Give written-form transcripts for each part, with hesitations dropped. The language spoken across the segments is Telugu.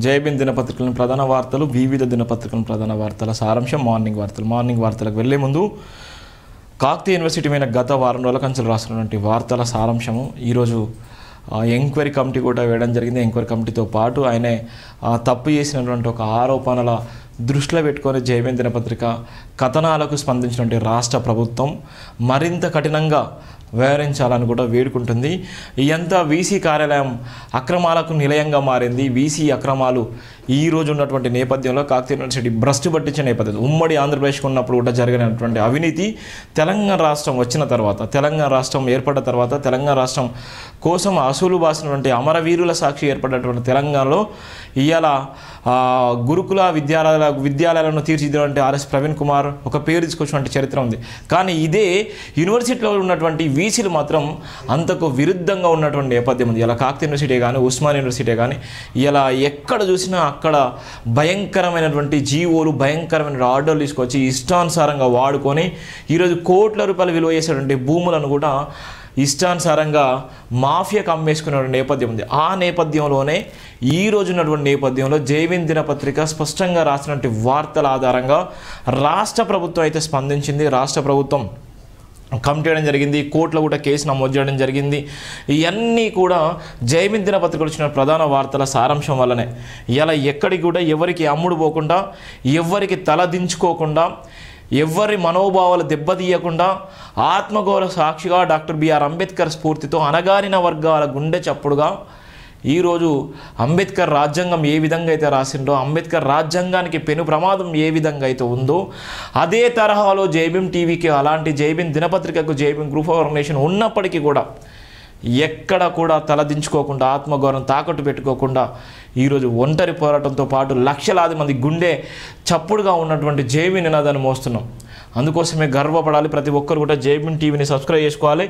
జైబీన్ దినపత్రికలను ప్రధాన వార్తలు, వివిధ దినపత్రికలను ప్రధాన వార్తల సారాంశం, మార్నింగ్ వార్తలు. మార్నింగ్ వార్తలకు వెళ్లే ముందు కాకతీయ యూనివర్సిటీ మీద గత వారం రోజుల కంచెలు రాసినటువంటి వార్తల సారాంశము. ఈరోజు ఎంక్వైరీ కమిటీ కూడా వేయడం జరిగింది. ఎంక్వైరీ కమిటీతో పాటు ఆయన తప్పు చేసినటువంటి ఒక ఆరోపణల దృష్టిలో పెట్టుకొని జైబీన్ దినపత్రిక కథనాలకు స్పందించినటువంటి రాష్ట్ర ప్రభుత్వం మరింత కఠినంగా వ్యవహరించాలని కూడా వేడుకుంటుంది. ఇదంతా వీసీ కార్యాలయం అక్రమాలకు నిలయంగా మారింది. వీసీ అక్రమాలు ఈ రోజు ఉన్నటువంటి నేపథ్యంలో కాకతీయ యూనివర్సిటీ భ్రష్టు పట్టించిన నేపథ్యం, ఉమ్మడి ఆంధ్రప్రదేశ్కి ఉన్నప్పుడు కూడా జరిగినటువంటి అవినీతి తెలంగాణ రాష్ట్రం వచ్చిన తర్వాత, తెలంగాణ రాష్ట్రం ఏర్పడ్డ తర్వాత, తెలంగాణ రాష్ట్రం కోసం అసూలు బాసినటువంటి అమరవీరుల సాక్షి ఏర్పడినటువంటి తెలంగాణలో ఇవాళ గురుకుల విద్యాలయాలను తీర్చిదిద్దినటువంటి ఆర్ఎస్ ప్రవీణ్ కుమార్ ఒక పేరు తీసుకొచ్చినటువంటి చరిత్ర ఉంది. కానీ ఇదే యూనివర్సిటీలో ఉన్నటువంటి వీసీలు మాత్రం అంతకు విరుద్ధంగా ఉన్నటువంటి నేపథ్యం ఉంది. ఇలా కాకతీయ యూనివర్సిటీ కానీ, ఉస్మానియా యూనివర్సిటీ కానీ ఇలా ఎక్కడ చూసినా అక్కడ భయంకరమైనటువంటి జీవోలు, భయంకరమైన ఆర్డర్లు తీసుకొచ్చి ఇష్టానుసారంగా వాడుకొని ఈరోజు కోట్ల రూపాయలు విలువ చేసేటువంటి భూములను కూడా ఇష్టానుసారంగా మాఫియాకు అమ్మేసుకునే నేపథ్యం ఉంది. ఆ నేపథ్యంలోనే ఈ రోజు ఉన్నటువంటి నేపథ్యంలో జైబీన్ దినపత్రిక స్పష్టంగా రాసినటువంటి వార్తల ఆధారంగా రాష్ట్ర ప్రభుత్వం అయితే స్పందించింది. రాష్ట్ర ప్రభుత్వం కమిటీ చేయడం జరిగింది. కోర్టులో కూడా కేసు నమోదు చేయడం జరిగింది. ఇవన్నీ కూడా జైబీన్ దినపత్రికలు వచ్చిన ప్రధాన వార్తల సారాంశం వల్లనే ఇలా ఎక్కడికి కూడా ఎవరికి అమ్ముడు పోకుండా, ఎవరికి తలదించుకోకుండా, ఎవరి మనోభావాలు దెబ్బతీయకుండా ఆత్మగౌరవ సాక్షిగా డాక్టర్ బిఆర్ అంబేద్కర్ స్ఫూర్తితో అణగారిన వర్గాల గుండె చప్పుడుగా ఈరోజు అంబేద్కర్ రాజ్యాంగం ఏ విధంగా అయితే రాసిండో, అంబేద్కర్ రాజ్యాంగానికి పెను ప్రమాదం ఏ విధంగా అయితే ఉందో అదే తరహాలో జైబీన్ టీవీకి, అలాంటి జైబీన్ దినపత్రికకు, జైబీన్ గ్రూప్ ఆఫ్ ఆర్గనైజేషన్ ఉన్నప్పటికీ కూడా ఎక్కడ కూడా తలదించుకోకుండా, ఆత్మగౌరవం తాకట్టు పెట్టుకోకుండా ఈరోజు ఒంటరి పోరాటంతో పాటు లక్షలాది మంది గుండె చప్పుడుగా ఉన్నటువంటి జైబీన్ నినాదాన్ని మోస్తున్నాం. అందుకోసమే గర్వపడాలి. ప్రతి ఒక్కరు కూడా జైబీన్ టీవీని సబ్స్క్రైబ్ చేసుకోవాలి.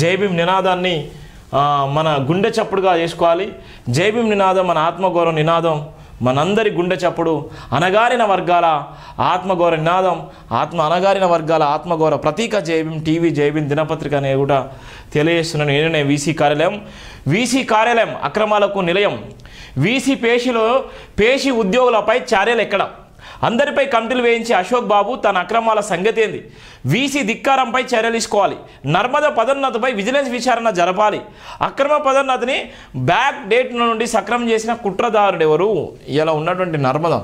జైబీన్ నినాదాన్ని మన గుండె చప్పుడుగా చేసుకోవాలి. జైబీన్ నినాదం మన ఆత్మగౌరవ నినాదం, మనందరి గుండె చప్పుడు, అణగారిన వర్గాల ఆత్మగౌరవ నినాదం, అణగారిన వర్గాల ఆత్మగౌరవ ప్రతీక జైబీన్ టీవీ, జైబీన్ దినపత్రిక అనే కూడా తెలియజేస్తున్నాను. నేనే వీసీ కార్యాలయం అక్రమాలకు నిలయం. వీసీ పేషి ఉద్యోగులపై చర్యలు ఎక్కడ? అందరిపై కమిటీలు వేయించి అశోక్ బాబు తన అక్రమాల సంగతి ఏంది? వీసీ ధిక్కారంపై చర్యలు తీసుకోవాలి. నర్మదా పదోన్నతిపై విజిలెన్స్ విచారణ జరపాలి. అక్రమ పదోన్నతిని బ్యాక్ డేట్ నుండి సక్రమం చేసిన కుట్రదారుడు ఎవరు? ఇలా ఉన్నటువంటి నర్మదా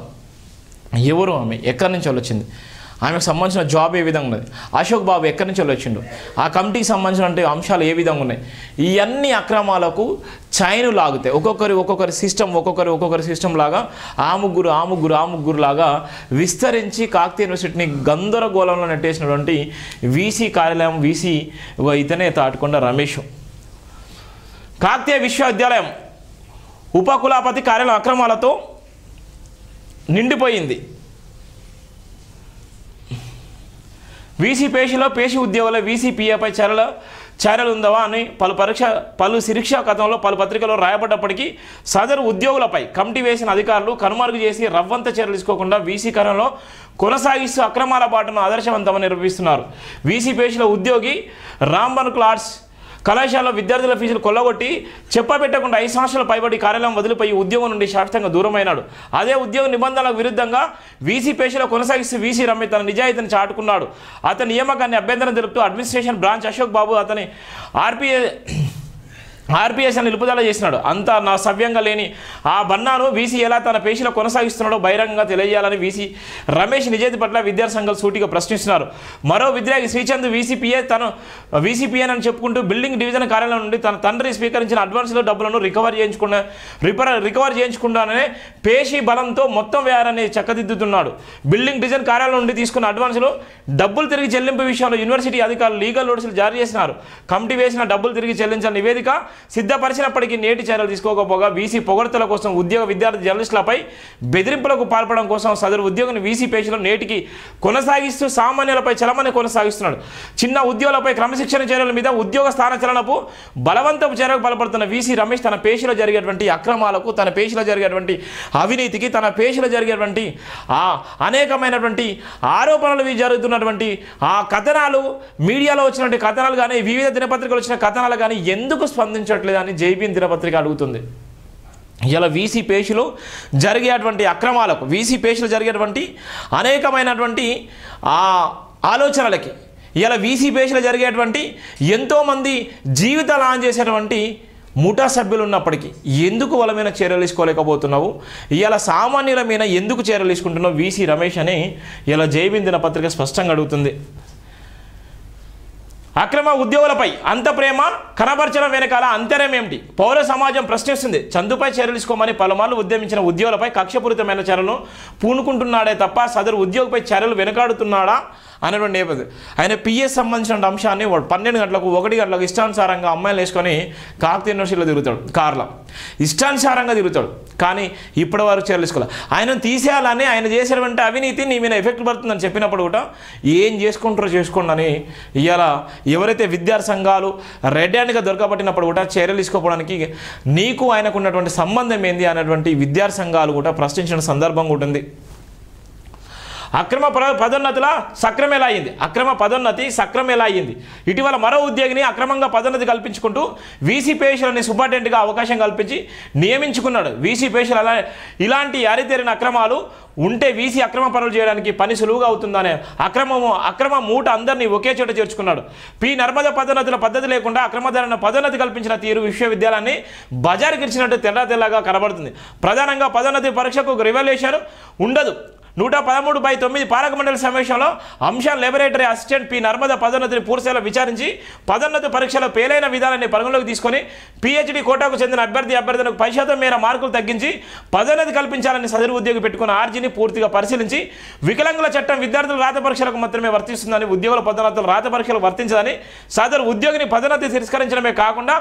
ఎవరు? ఆమె ఎక్కడి నుంచి వచ్చింది? ఆమెకు సంబంధించిన జాబ్ ఏ విధంగా ఉన్నది? అశోక్ బాబు ఎక్కడి నుంచి వచ్చిండు? ఆ కమిటీకి సంబంధించిన అంశాలు ఏ విధంగా ఉన్నాయి? ఇవన్నీ అక్రమాలకు చైను లాగితే ఒక్కొక్కరి సిస్టమ్ లాగా ఆ ముగ్గురు లాగా విస్తరించి కాకతీయ యూనివర్సిటీని గందరగోళంలో నెట్టేసినటువంటి వీసీ కార్యాలయం, వీసీ ఇతనే తాటికొండ రమేష్. కాకతీయ విశ్వవిద్యాలయం ఉపకులాపతి కార్యాలయం అక్రమాలతో నిండిపోయింది. వీసీ పేషి ఉద్యోగుల వీసీపీఏపై చర్యలు ఉందవా అని పలు శిరీక్షా కథంలో పలు పత్రికల్లో రాయబడ్డప్పటికీ సదరు ఉద్యోగులపై కమిటీ వేసిన అధికారులు కనుమరుగు చేసి రవ్వంత చర్యలు తీసుకోకుండా వీసీ కరణలో కొనసాగిస్తూ అక్రమాల బాటను ఆదర్శవంతమని నిర్వహిస్తున్నారు. వీసీ పేషిల ఉద్యోగి రాంబన్కుల్ ఆర్ట్స్ కళాశాలలో విద్యార్థుల ఫీజులు కొల్లగొట్టి చెప్పబెట్టకుండా 5 సంవత్సరాల పైబడి కార్యాలయం వదిలిపోయి ఉద్యోగం నుండి శాశ్వతంగా దూరమైనాడు. అదే ఉద్యోగ నిబంధనలకు విరుద్ధంగా వీసీ పేషలో కొనసాగిస్తూ వీసీ రమ్మి తన నిజాయితీని చాటుకున్నాడు. అతని నియామకాన్ని అభ్యంతరం తెలుపుతూ అడ్మినిస్ట్రేషన్ బ్రాంచ్ అశోక్ బాబు అతని ఆర్పిఎస్ అని నిలుపుదల చేసినాడు. అంతా నా సవ్యంగా లేని ఆ బన్నాను వీసీ ఎలా తన పేషీలో కొనసాగిస్తున్నాడో బహిరంగంగా తెలియజేయాలని వీసీ రమేష్ నిజాయితీ పట్ల విద్యార్థి సంఘాలు సూటిగా ప్రశ్నిస్తున్నారు. మరో విద్యార్థి శ్రీచంద్ వీసీపీఎన్ అని చెప్పుకుంటూ బిల్డింగ్ డివిజన్ కార్యాలయం నుండి తన తండ్రి స్వీకరించిన అడ్వాన్స్లో డబ్బులను రికవర్ చేయించుకుంటాననే పేషీ బలంతో మొత్తం వ్యయాన్ని చక్కదిద్దుతున్నాడు. బిల్డింగ్ డివిజన్ కార్యాలయం నుండి తీసుకున్న అడ్వాన్స్లో డబ్బులు తిరిగి చెల్లింపు విషయంలో యూనివర్సిటీ అధికారులు లీగల్ నోటీసులు జారీ చేసినారు. కమిటీ వేసిన డబ్బులు తిరిగి చెల్లించాలని నివేదిక సిద్ధపరిచినప్పటికీ నేటి చర్యలు తీసుకోకపోగా వీసీ పొగడ్తల కోసం విద్యార్థి జర్నలిస్టులపై బెదిరింపులకు పాల్పడడం కోసం సదరు ఉద్యోగిని వీసీ పేషీలో నేటికి కొనసాగిస్తూ సామాన్యులపై చలమని కొనసాగిస్తున్నాడు. చిన్న ఉద్యోగులపై క్రమశిక్షణ చర్యల మీద ఉద్యోగ స్థాన చలనపు బలవంతపు చర్యకు పాల్పడుతున్న వీసీ రమేష్ తన పేషీలో జరిగేటువంటి అక్రమాలకు, తన పేషీలో జరిగేటువంటి అవినీతికి, తన పేషీలో జరిగేటువంటి అనేకమైనటువంటి ఆరోపణలు జరుగుతున్నటువంటి ఆ కథనాలు, మీడియాలో వచ్చినటువంటి కథనాలు కానీ, వివిధ దినపత్రికలు వచ్చిన కథనాలు కానీ ఎందుకు స్పందించట్లేదని జైబీన్ దినపత్రిక అడుగుతుంది. ఇలా వీసీ పేషీలో జరిగేటువంటి అక్రమాలకు, వీసీ పేషీలో జరిగేటువంటి అనేకమైనటువంటి ఆలోచనలకి, ఇలా వీసీ పేషీలో జరిగేటువంటి ఎంతోమంది జీవితాలు ఆన్ చేసేటువంటి ముఠా సభ్యులు ఉన్నప్పటికీ ఎందుకు వాళ్ళ మీద చర్యలు తీసుకోలేకపోతున్నావు, ఇలా సామాన్యుల మీద ఎందుకు చర్యలు తీసుకుంటున్నావు వీసీ రమేష్ అని ఇలా జైభీమ్ దినపత్రిక స్పష్టంగా అడుగుతుంది. అక్రమ ఉద్యోగులపై అంత ప్రేమ కనబరచడం వెనకాల అంతర్యం ఏమిటి? పౌర సమాజం ప్రశ్నిస్తుంది. చందుపై చర్యలు తీసుకోమని పలుమార్లు ఉద్యమించిన ఉద్యోగులపై కక్షపూరితమైన చర్యలను పూనుకుంటున్నాడే తప్ప సదరు ఉద్యోగిపై చర్యలు వెనకాడుతున్నాడా అనేటువంటి నేపథ్యం. ఆయన పిఎస్ సంబంధించిన అంశాన్ని 12 గంటలకు 1 గంటలకు ఇష్టానుసారంగా అమ్మాయిలు వేసుకొని కాకతీయ యూనివర్సిటీలో తిరుగుతాడు, కార్లో ఇష్టానుసారంగా తిరుగుతాడు. కానీ ఇప్పటివరకు చర్యలు తీసుకోవాలి. ఆయనను తీసేయాలని, ఆయన చేసేటువంటి అవినీతి నీ మీద ఎఫెక్ట్ పడుతుందని చెప్పినప్పుడు కూడా ఏం చేసుకుంటారో చేసుకోండి అని ఇవాళ ఎవరైతే విద్యార్థి సంఘాలు రెడ్ హ్యాండ్గా దొరకబట్టినప్పుడు కూడా చర్యలు తీసుకోవడానికి నీకు ఆయనకు ఉన్నటువంటి సంబంధం ఏంది అనేటువంటి విద్యార్థి సంఘాలు కూడా ప్రశ్నించిన సందర్భం ఉంటుంది. అక్రమ పదోన్నతుల సక్రమం ఎలా అయింది? అక్రమ పదోన్నతి సక్రమం ఎలా అయ్యింది? ఇటీవల మరో ఉద్యోగిని అక్రమంగా పదోన్నతి కల్పించుకుంటూ వీసీ పేషీలని సూపరింటెండెంట్గా అవకాశం కల్పించి నియమించుకున్నాడు. వీసీ పేషీలు ఇలాంటి అరితేరిన అక్రమాలు ఉంటే వీసీ అక్రమ పనులు చేయడానికి పని సులువుగా అవుతుందనే అక్రమ మూట అందరినీ ఒకే చోట చేర్చుకున్నాడు. పి నర్మద పదోన్నతుల పద్ధతి లేకుండా అక్రమదారులను పదోన్నతి కల్పించిన తీరు విశ్వవిద్యాలయాన్ని బజారుకి ఇచ్చినట్టు తెల్లగా కనబడుతుంది. ప్రధానంగా పదోన్నతి పరీక్షకు రివల్యూషన్ ఉండదు. 113/9 పాలక మండలి సమావేశంలో అంశాలు లెబొరేటరీ అసిస్టెంట్ పి నర్మద పదోన్నతిని పూర్తిగా విచారించి పదోన్నతి పరీక్షలో పేలైన విధానాన్ని పరిగణలోకి తీసుకొని పిహెచ్డి కోటాకు చెందిన అభ్యర్థులకు 10% మేర మార్కులు తగ్గించి పదోన్నతి కల్పించాలని సదరు ఉద్యోగి పెట్టుకున్న ఆర్జీని పూర్తిగా పరిశీలించి వికలాంగుల చట్టం విద్యార్థుల రాత పరీక్షలకు మాత్రమే వర్తిస్తుందని, ఉద్యోగుల పదోన్నతులు రాత పరీక్షలు వర్తించదని సదరు ఉద్యోగిని పదోన్నతి తిరస్కరించడమే కాకుండా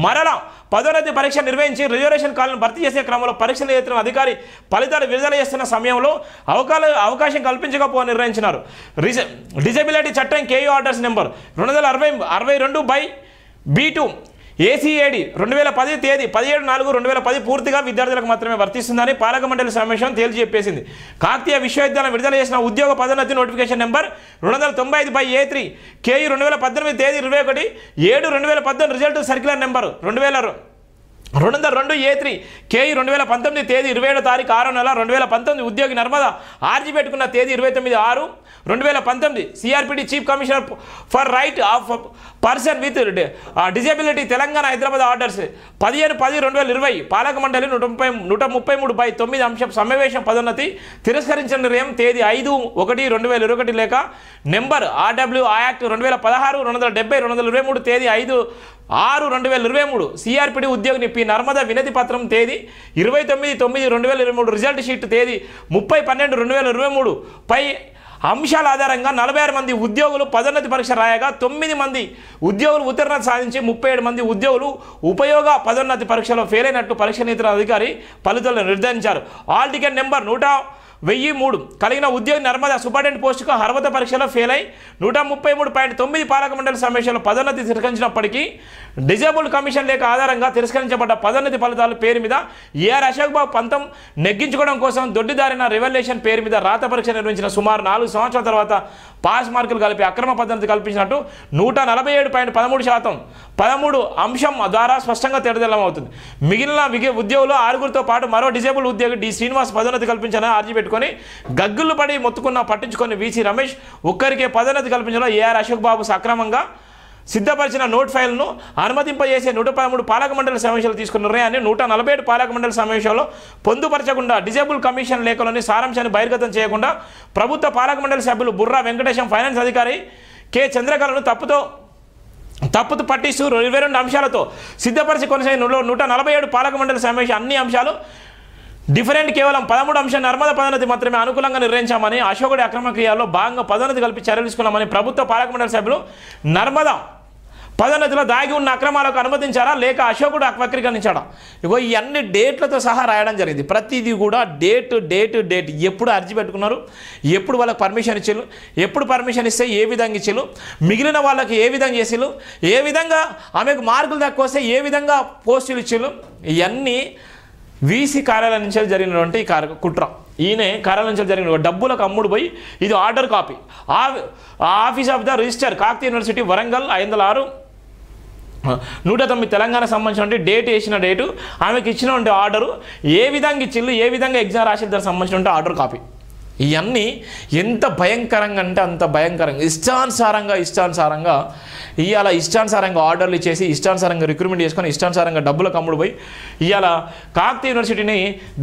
మరలా పదోన్నతి పరీక్ష నిర్వహించి రిజర్వేషన్ కాలను భర్తీ చేసే క్రమంలో పరీక్షలు చేస్తున్న అధికారి ఫలితాలు విడుదల చేస్తున్న సమయంలో అవకాశం కల్పించకపోని నిర్ణయించినారు. డిజబిలిటీ చట్టం KU orders number 262/B2 ACAD 2010 తేదీ 17/4/2010 పూర్తిగా విద్యార్థులకు మాత్రమే వర్తిస్తుందని పాలక మండలి సమావేశం తేల్చి చెప్పేసింది. కాకతీయ విశ్వవిద్యాలయం విడుదల చేసిన ఉద్యోగ పదోన్నతి నోటిఫికేషన్ నెంబర్ 295/A3 KU 2018 తేదీ 21/7/2018 result circular number 202A3 KU 2019 తేదీ 27వ తారీఖు 6వ నెల 2019 ఉద్యోగి నర్మద ఆర్జీ పెట్టుకున్న తేదీ 29/6/2019 CRPD chief commissioner for right of person with disability Telangana Hyderabad orders 15/10/2020 పాలక మండలి 133/9 అంశం సమావేశం పదోన్నతి తిరస్కరించిన నిర్ణయం తేదీ 5/1/2021 లేక నెంబర్ RW యాక్ట్ 2016 270 223 తేదీ 5/6/2023 సిఆర్పిడి ఉద్యోగిని పి నర్మద వినతి పత్రం తేదీ 29/9/2023 రిజల్ట్ షీట్ తేదీ 30/12/2023 పై అంశాల ఆధారంగా 46 మంది ఉద్యోగులు పదోన్నతి పరీక్ష రాయగా 9 మంది ఉద్యోగులు ఉత్తీర్ణత సాధించి 37 మంది ఉద్యోగులు ఉపయోగ పదోన్నతి పరీక్షలో ఫెయిల్ అయినట్టు పరీక్ష నియంత్రణ అధికారి ఫలితాలను నిర్ధారించారు. ఆల్ టికెట్ నెంబర్ 1003 కలిగిన ఉద్యోగి నర్మద సూపరింటెండెంట్ పోస్టుకు అర్హత పరీక్షలో ఫెయిల్ అయి 133.9 పాలక మండలి సమావేశంలో పదోన్నతి తిరస్కరించినప్పటికీ డిజేబుల్డ్ కమిషన్ లేఖ ఆధారంగా తిరస్కరించబడ్డ పదోన్నతి ఫలితాల పేరు మీద ఏఆర్ అశోక్ బాబు పంతం నెగ్గించుకోవడం కోసం దొడ్డిదారిన రెవల్యూషన్ పేరు మీద రాత పరీక్ష నిర్వహించిన సుమారు 4 సంవత్సరాల తర్వాత పాస్ మార్కులు కలిపి అక్రమ పద్ధతి కల్పించినట్టు 147.13% 13 అంశం ద్వారా స్పష్టంగా తెరదెల్లమవుతుంది. మిగిలిన ఉద్యోగులు 6గురితో పాటు మరో డిజేబుల్ ఉద్యోగి డి శ్రీనివాస్ పదోన్నతి కల్పించాలని ఆర్జీ పెట్టుకొని గగ్గులు పడి మొత్తుకున్న పట్టించుకొని వీసీ రమేష్ ఒక్కరికే పదోన్నతి కల్పించడంలో ఏఆర్ అశోక్ బాబు సక్రమంగా సిద్ధపరిచిన నోట్ ఫైల్ను అనుమతింపజేసే 113 పాలక మండలి సమావేశాలు తీసుకున్న నిర్ణయాన్ని 147 పాలక మండలి సమావేశంలో పొందుపరచకుండా డిజేబుల్ కమిషన్ లేఖలోని సారాంశాన్ని బహిర్గతం చేయకుండా ప్రభుత్వ పాలక మండలి సభ్యులు బుర్రా వెంకటేశం ఫైనాన్స్ అధికారి కె చంద్రకళను తప్పుతో పట్టిస్తూ 22 అంశాలతో సిద్ధపరిచి కొనసాగిన 147 పాలక మండలి సమావేశం అన్ని అంశాలు డిఫరెంట్ కేవలం 13 అంశం నర్మద పదోన్నతి మాత్రమే అనుకూలంగా నిర్ణయించామని అశోకుడి అక్రమ క్రియల్లో భాగంగా పదోన్నతి కల్పి చర్యలు తీసుకున్నామని ప్రభుత్వ పాలక మండలి సభ్యులు నర్మద పదోన్నతిలో దాగి ఉన్న అక్రమాలకు అనుమతించారా లేక అశోకుడు వక్రీకరించాడా? ఇగో ఈ అన్ని డేట్లతో సహా రాయడం జరిగింది. ప్రతిదీ కూడా డేట్ ఎప్పుడు అర్జీ పెట్టుకున్నారు, ఎప్పుడు వాళ్ళకి పర్మిషన్ ఇచ్చారు, ఎప్పుడు పర్మిషన్ ఇస్తే ఏ విధంగా ఇచ్చారు, మిగిలిన వాళ్ళకి ఏ విధంగా చేసారు, ఏ విధంగా ఆమెకు మార్కులు తక్కువ వస్తే ఏ విధంగా పోస్టులు ఇచ్చారు, ఇవన్నీ వీసీ కార్యాలయం నుంచి జరిగినటువంటి కుట్ర. ఈయన కార్యాలయం నుంచి జరిగిన డబ్బులకు అమ్ముడు పోయి ఇది order copy office of the register Kakatiya university Warangal 506 109 Telangana సంబంధించిన డేట్ వేసిన డేటు, ఆమెకి ఇచ్చినటువంటి ఆర్డరు, ఏ విధంగా ఇచ్చిళ్ళు, ఏ విధంగా ఎగ్జామ్ రాసిన దానికి సంబంధించిన ఆర్డర్ కాపీ. ఇవన్నీ ఎంత భయంకరంగా అంటే అంత భయంకరంగా ఇష్టానుసారంగా ఇవాళ ఇష్టానుసారంగా ఆర్డర్లు ఇచ్చేసి ఇష్టానుసారంగా రిక్రూట్మెంట్ చేసుకొని ఇష్టానుసారంగా డబ్బులకు అమ్ముడు పోయి ఇవాళ కాకతీయ యూనివర్సిటీని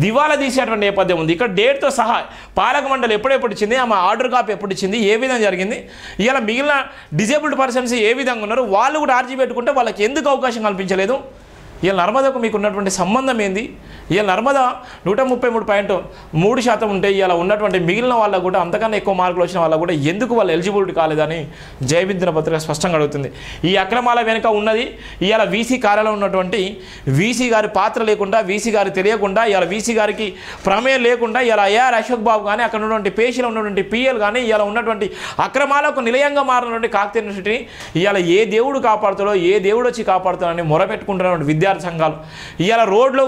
దివాలా తీసేటువంటి నేపథ్యం ఉంది. ఇక్కడ డేట్తో సహా పాలక మండలి ఎప్పుడెప్పుడు ఇచ్చింది, ఆమె ఆర్డర్ కాపీ ఎప్పుడు ఇచ్చింది, ఏ విధంగా జరిగింది, ఇవాళ మిగిలిన డిజేబుల్డ్ పర్సన్స్ ఏ విధంగా ఉన్నారు, వాళ్ళు కూడా ఆర్జీ పెట్టుకుంటే వాళ్ళకి ఎందుకు అవకాశం కల్పించలేదు? ఇవాళ నర్మదాకు మీకు ఉన్నటువంటి సంబంధం ఏంది? ఇవాళ నర్మదా 133.3% ఉంటే ఇవాళ ఉన్నటువంటి మిగిలిన వాళ్ళకు కూడా అంతకన్నా ఎక్కువ మార్కులు వచ్చిన వాళ్ళకు కూడా ఎందుకు వాళ్ళు ఎలిజిబిలిటీ కాలేదని జైవిన్ దినపత్రిక స్పష్టంగా అడుగుతుంది. ఈ అక్రమాల వెనుక ఉన్నది ఇవాళ వీసీ కార్యాలయం ఉన్నటువంటి వీసీ గారి పాత్ర లేకుండా, వీసీ గారికి తెలియకుండా, ఇవాళ వీసీ గారికి ప్రమేయం లేకుండా ఇవాళ ఏఆర్ అశోక్ బాబు కానీ అక్కడ ఉన్నటువంటి పేషీలో ఉన్నటువంటి పిఎల్ కానీ ఇవాళ ఉన్నటువంటి అక్రమాలకు నిలయంగా మారినటువంటి కాకతీయ యూనివర్సిటీని ఇవాళ ఏ దేవుడు కాపాడుతాడో, ఏ దేవుడు వచ్చి కాపాడుతాడని మొరపెట్టుకుంటున్నటువంటి విద్యార్థి సంఘాలు ఇవాళ రోడ్లు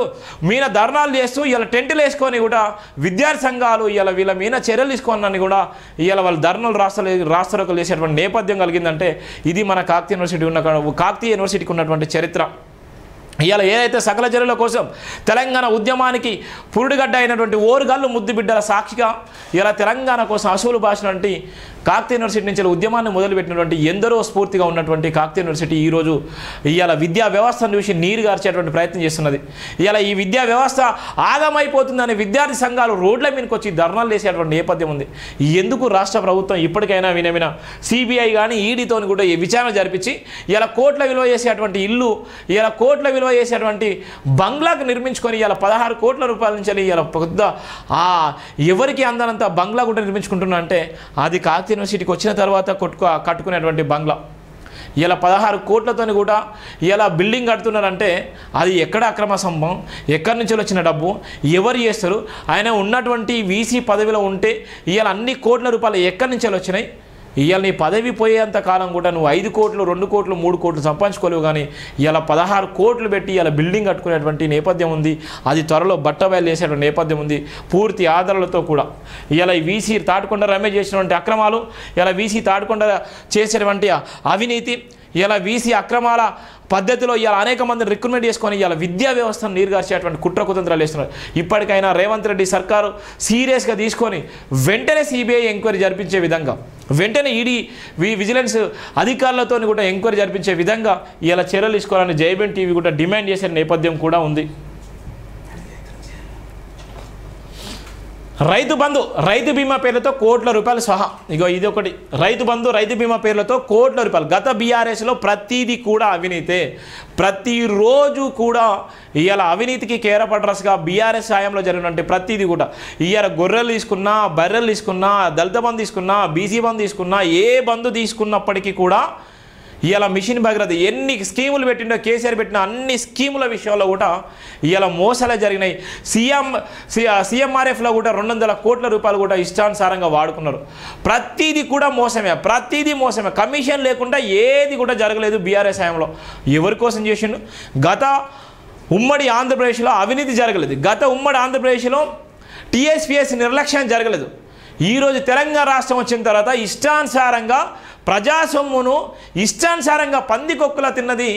మీద ధర్నాలు చేస్తూ ఇవాళ టెంట్లు వేసుకొని కూడా విద్యార్థి సంఘాలు ఇవాళ వీళ్ళ మీద చర్యలు తీసుకోవాలని కూడా ఇవాళ వాళ్ళు ధర్నాలు రాస్తారోకలు చేసేటువంటి నేపథ్యం కలిగిందంటే ఇది మన కాకతీయ యూనివర్సిటీకి ఉన్నటువంటి చరిత్ర. ఇవాళ ఏదైతే సకల జనుల కోసం తెలంగాణ ఉద్యమానికి పురుడుగడ్డ అయినటువంటి ఓరుగల్లు ముద్దు బిడ్డల సాక్షిగా ఇలా తెలంగాణ కోసం అసూలు బాసినటువంటి కాకతీయ యూనివర్సిటీ నుంచి ఉద్యమాన్ని మొదలుపెట్టినటువంటి ఎందరో స్ఫూర్తిగా ఉన్నటువంటి కాకతీయ యూనివర్సిటీ ఈరోజు ఇవాళ విద్యా వ్యవస్థను చూసి నీరు గార్చేటువంటి ప్రయత్నం చేస్తున్నది. ఇవాళ ఈ విద్యా వ్యవస్థ ఆగమైపోతుందని విద్యార్థి సంఘాలు రోడ్ల మీదకి వచ్చి ధర్నాలు చేసేటువంటి నేపథ్యం ఉంది. ఎందుకు రాష్ట్ర ప్రభుత్వం ఇప్పటికైనా వినమిన సిబిఐ కానీ ఈడీతో కూడా విచారణ జరిపించి ఇలా కోట్ల విలువ చేసేటువంటి ఇల్లు, ఇలా కోట్ల విలువ చేసేటువంటి బంగ్లాకు నిర్మించుకొని ఇలా 16 కోట్ల రూపాయల నుంచి ఇలా పెద్ద ఎవరికి అందనంత బంగ్లా కూడా నిర్మించుకుంటున్నా అంటే అది కాకతీయ యూనివర్సిటీకి వచ్చిన తర్వాత కట్టుకునేటువంటి బంగ్లా. ఇలా 16 కోట్లతో కూడా ఇలా బిల్డింగ్ కడుతున్నారంటే అది ఎక్కడ అక్రమ సంభవం, ఎక్కడి నుంచి వచ్చిన డబ్బు, ఎవరు చేస్తారు? ఆయన ఉన్నటువంటి వీసీ పదవిలో ఉంటే ఇలా అన్ని కోట్ల రూపాయలు ఎక్కడి నుంచి వచ్చినాయి? ఇవాళ నీ పదవి పోయేంత కాలం కూడా నువ్వు 5 కోట్లు 2 కోట్లు 3 కోట్లు సంపాదించుకోలేవు, కానీ ఇలా 16 కోట్లు పెట్టి ఇలా బిల్డింగ్ కట్టుకునేటువంటి నేపథ్యం ఉంది. అది త్వరలో బట్టబయలు చేసేటువంటి నేపథ్యం ఉంది పూర్తి ఆధారాలతో కూడా. ఇలా ఈ వీసీ తాటికొండ రమేష్ చేసినటువంటి అక్రమాలు, ఇలా వీసీ తాటికొండ చేసేటువంటి అవినీతి, ఇలా వీసీ అక్రమాల పద్ధతిలో ఇలా అనేక మందిని రిక్రూట్మెంట్ చేసుకొని ఇలా విద్యా వ్యవస్థను నీరుగార్చేటువంటి కుట్రకుతంత్రాలు వేస్తున్నారు. ఇప్పటికైనా రేవంత్ రెడ్డి సర్కారు సీరియస్గా తీసుకొని వెంటనే సిబిఐ ఎంక్వైరీ జరిపించే విధంగా, వెంటనే ఈడీ విజిలెన్స్ అధికారులతో కూడా ఎంక్వైరీ జరిపించే విధంగా ఇలా చర్యలు తీసుకోవాలని జైబెన్ టీవీ కూడా డిమాండ్ చేసే నేపథ్యం కూడా ఉంది. రైతు బంధు రైతు బీమా పేర్లతో కోట్ల రూపాయలు సహా, ఇగో ఇది ఒకటి. రైతు బంధు రైతు బీమా పేర్లతో కోట్ల రూపాయలు. గత బీఆర్ఎస్లో ప్రతిదీ కూడా అవినీతే. ప్రతిరోజు కూడా ఇవాళ అవినీతికి కేరపడ్రస్గా బీఆర్ఎస్ సాయంలో జరిగినటువంటి ప్రతిదీ కూడా ఇవాళ గొర్రెలు తీసుకున్నా, బర్రెలు తీసుకున్నా, దళిత బంధు తీసుకున్నా, బీసీ బంధు తీసుకున్నా, ఏ బంధు తీసుకున్నప్పటికీ కూడా ఇవాళ మిషన్ భగీరథ ఎన్ని స్కీములు పెట్టిండో కేసీఆర్ పెట్టిన అన్ని స్కీముల విషయంలో కూడా ఇవాళ మోసాలే జరిగినాయి. సీఎంఆర్ఎఫ్లో కూడా 200 కోట్ల రూపాయలు కూడా ఇష్టానుసారంగా వాడుకున్నారు. ప్రతిదీ కూడా మోసమే, ప్రతిదీ మోసమే. కమిషన్ లేకుండా ఏది కూడా జరగలేదు బీఆర్ఎస్ హయాంలో. ఎవరి కోసం చేసిండు? గత ఉమ్మడి ఆంధ్రప్రదేశ్లో అవినీతి జరగలేదు. గత ఉమ్మడి ఆంధ్రప్రదేశ్లో టీఎస్పీఎస్ నిర్లక్ష్యం జరగలేదు. ఈరోజు తెలంగాణ రాష్ట్రం వచ్చిన తర్వాత ఇష్టానుసారంగా ప్రజాసొమ్మును ఇష్టానుసారంగా పందికొక్కులా తిన్నది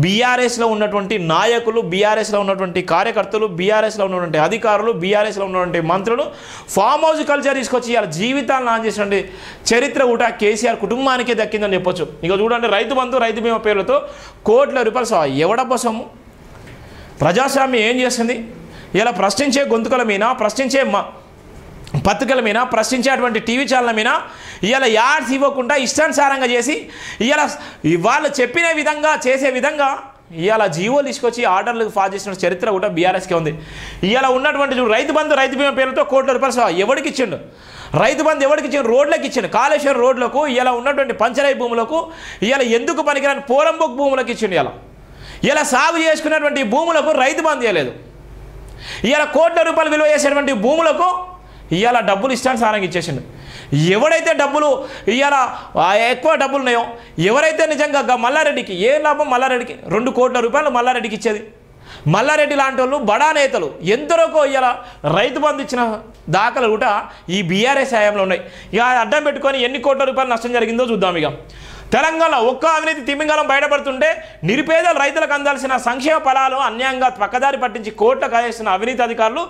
బీఆర్ఎస్లో ఉన్నటువంటి నాయకులు, బీఆర్ఎస్లో ఉన్నటువంటి కార్యకర్తలు, బీఆర్ఎస్లో ఉన్నటువంటి అధికారులు, బీఆర్ఎస్లో ఉన్నటువంటి మంత్రులు. ఫామ్ హౌస్ కల్చర్ తీసుకొచ్చి ఇలా జీవితాలను ఆన్ చేసినటువంటి చరిత్ర కూడా కేసీఆర్ కుటుంబానికే దక్కిందని చెప్పొచ్చు. ఇక చూడండి, రైతు బంధు రైతు బీమా పేర్లతో కోట్ల రూపాయలు ఎవడబ్బ సొమ్ము? ప్రజాస్వామ్యం ఏం చేస్తుంది? ఇలా ప్రశ్నించే గొంతుకల మీద, ప్రశ్నించే పత్రికల మీద, ప్రశ్నించేటువంటి టీవీ ఛానళ్ళ మీద ఇవాళ యాడ్స్ ఇవ్వకుండా ఇష్టానుసారంగా చేసి ఇవాళ వాళ్ళు చెప్పిన విధంగా చేసే విధంగా ఇవాళ జీవోలు తీసుకొచ్చి ఆర్డర్లు పాస్ చేసిన చరిత్ర కూడా బీఆర్ఎస్కే ఉంది. ఇవాళ ఉన్నటువంటి రైతు బంధు రైతు బీమా పేరుతో కోట్ల రూపాయలు ఎవరికి ఇచ్చిండు? రైతు బంధు ఎవరికి ఇచ్చిండు? రోడ్లకు ఇచ్చిండు. కాళేశ్వరం రోడ్లకు, ఇలా ఉన్నటువంటి పంచరాయి భూములకు, ఇలా ఎందుకు పనికిరాని పోరంబోక్ భూములకు ఇచ్చిండు. ఇలా సాగు చేసుకున్నటువంటి భూములకు రైతు బంధు చేయలేదు. ఇలా కోట్ల రూపాయలు విలువ చేసేటువంటి భూములకు ఇవాళ డబ్బులు ఇష్టానుసారంగా ఇచ్చేసిండు. ఎవడైతే డబ్బులు ఇవాళ ఎక్కువ డబ్బులు ఉన్నాయో, ఎవరైతే నిజంగా మల్లారెడ్డికి ఏ లాభం? మల్లారెడ్డికి 2 కోట్ల రూపాయలు మల్లారెడ్డికి ఇచ్చేది. మల్లారెడ్డి లాంటి వాళ్ళు బడా నేతలు ఎందరోకో ఇవాళ రైతు బంధు ఇచ్చిన దాఖలు కూడా ఈ బీఆర్ఎస్ హయాంలో ఉన్నాయి. ఇక అడ్డం పెట్టుకొని ఎన్ని కోట్ల రూపాయలు నష్టం జరిగిందో చూద్దాం. ఇక తెలంగాణలో ఒక్క అవినీతి తిమింగలం బయటపడుతుంటే నిరుపేదల రైతులకు అందాల్సిన సంక్షేమ ఫలాలు అన్యాయంగా పక్కదారి పట్టించి కోట్ల కాజేసిన అవినీతి అధికారులు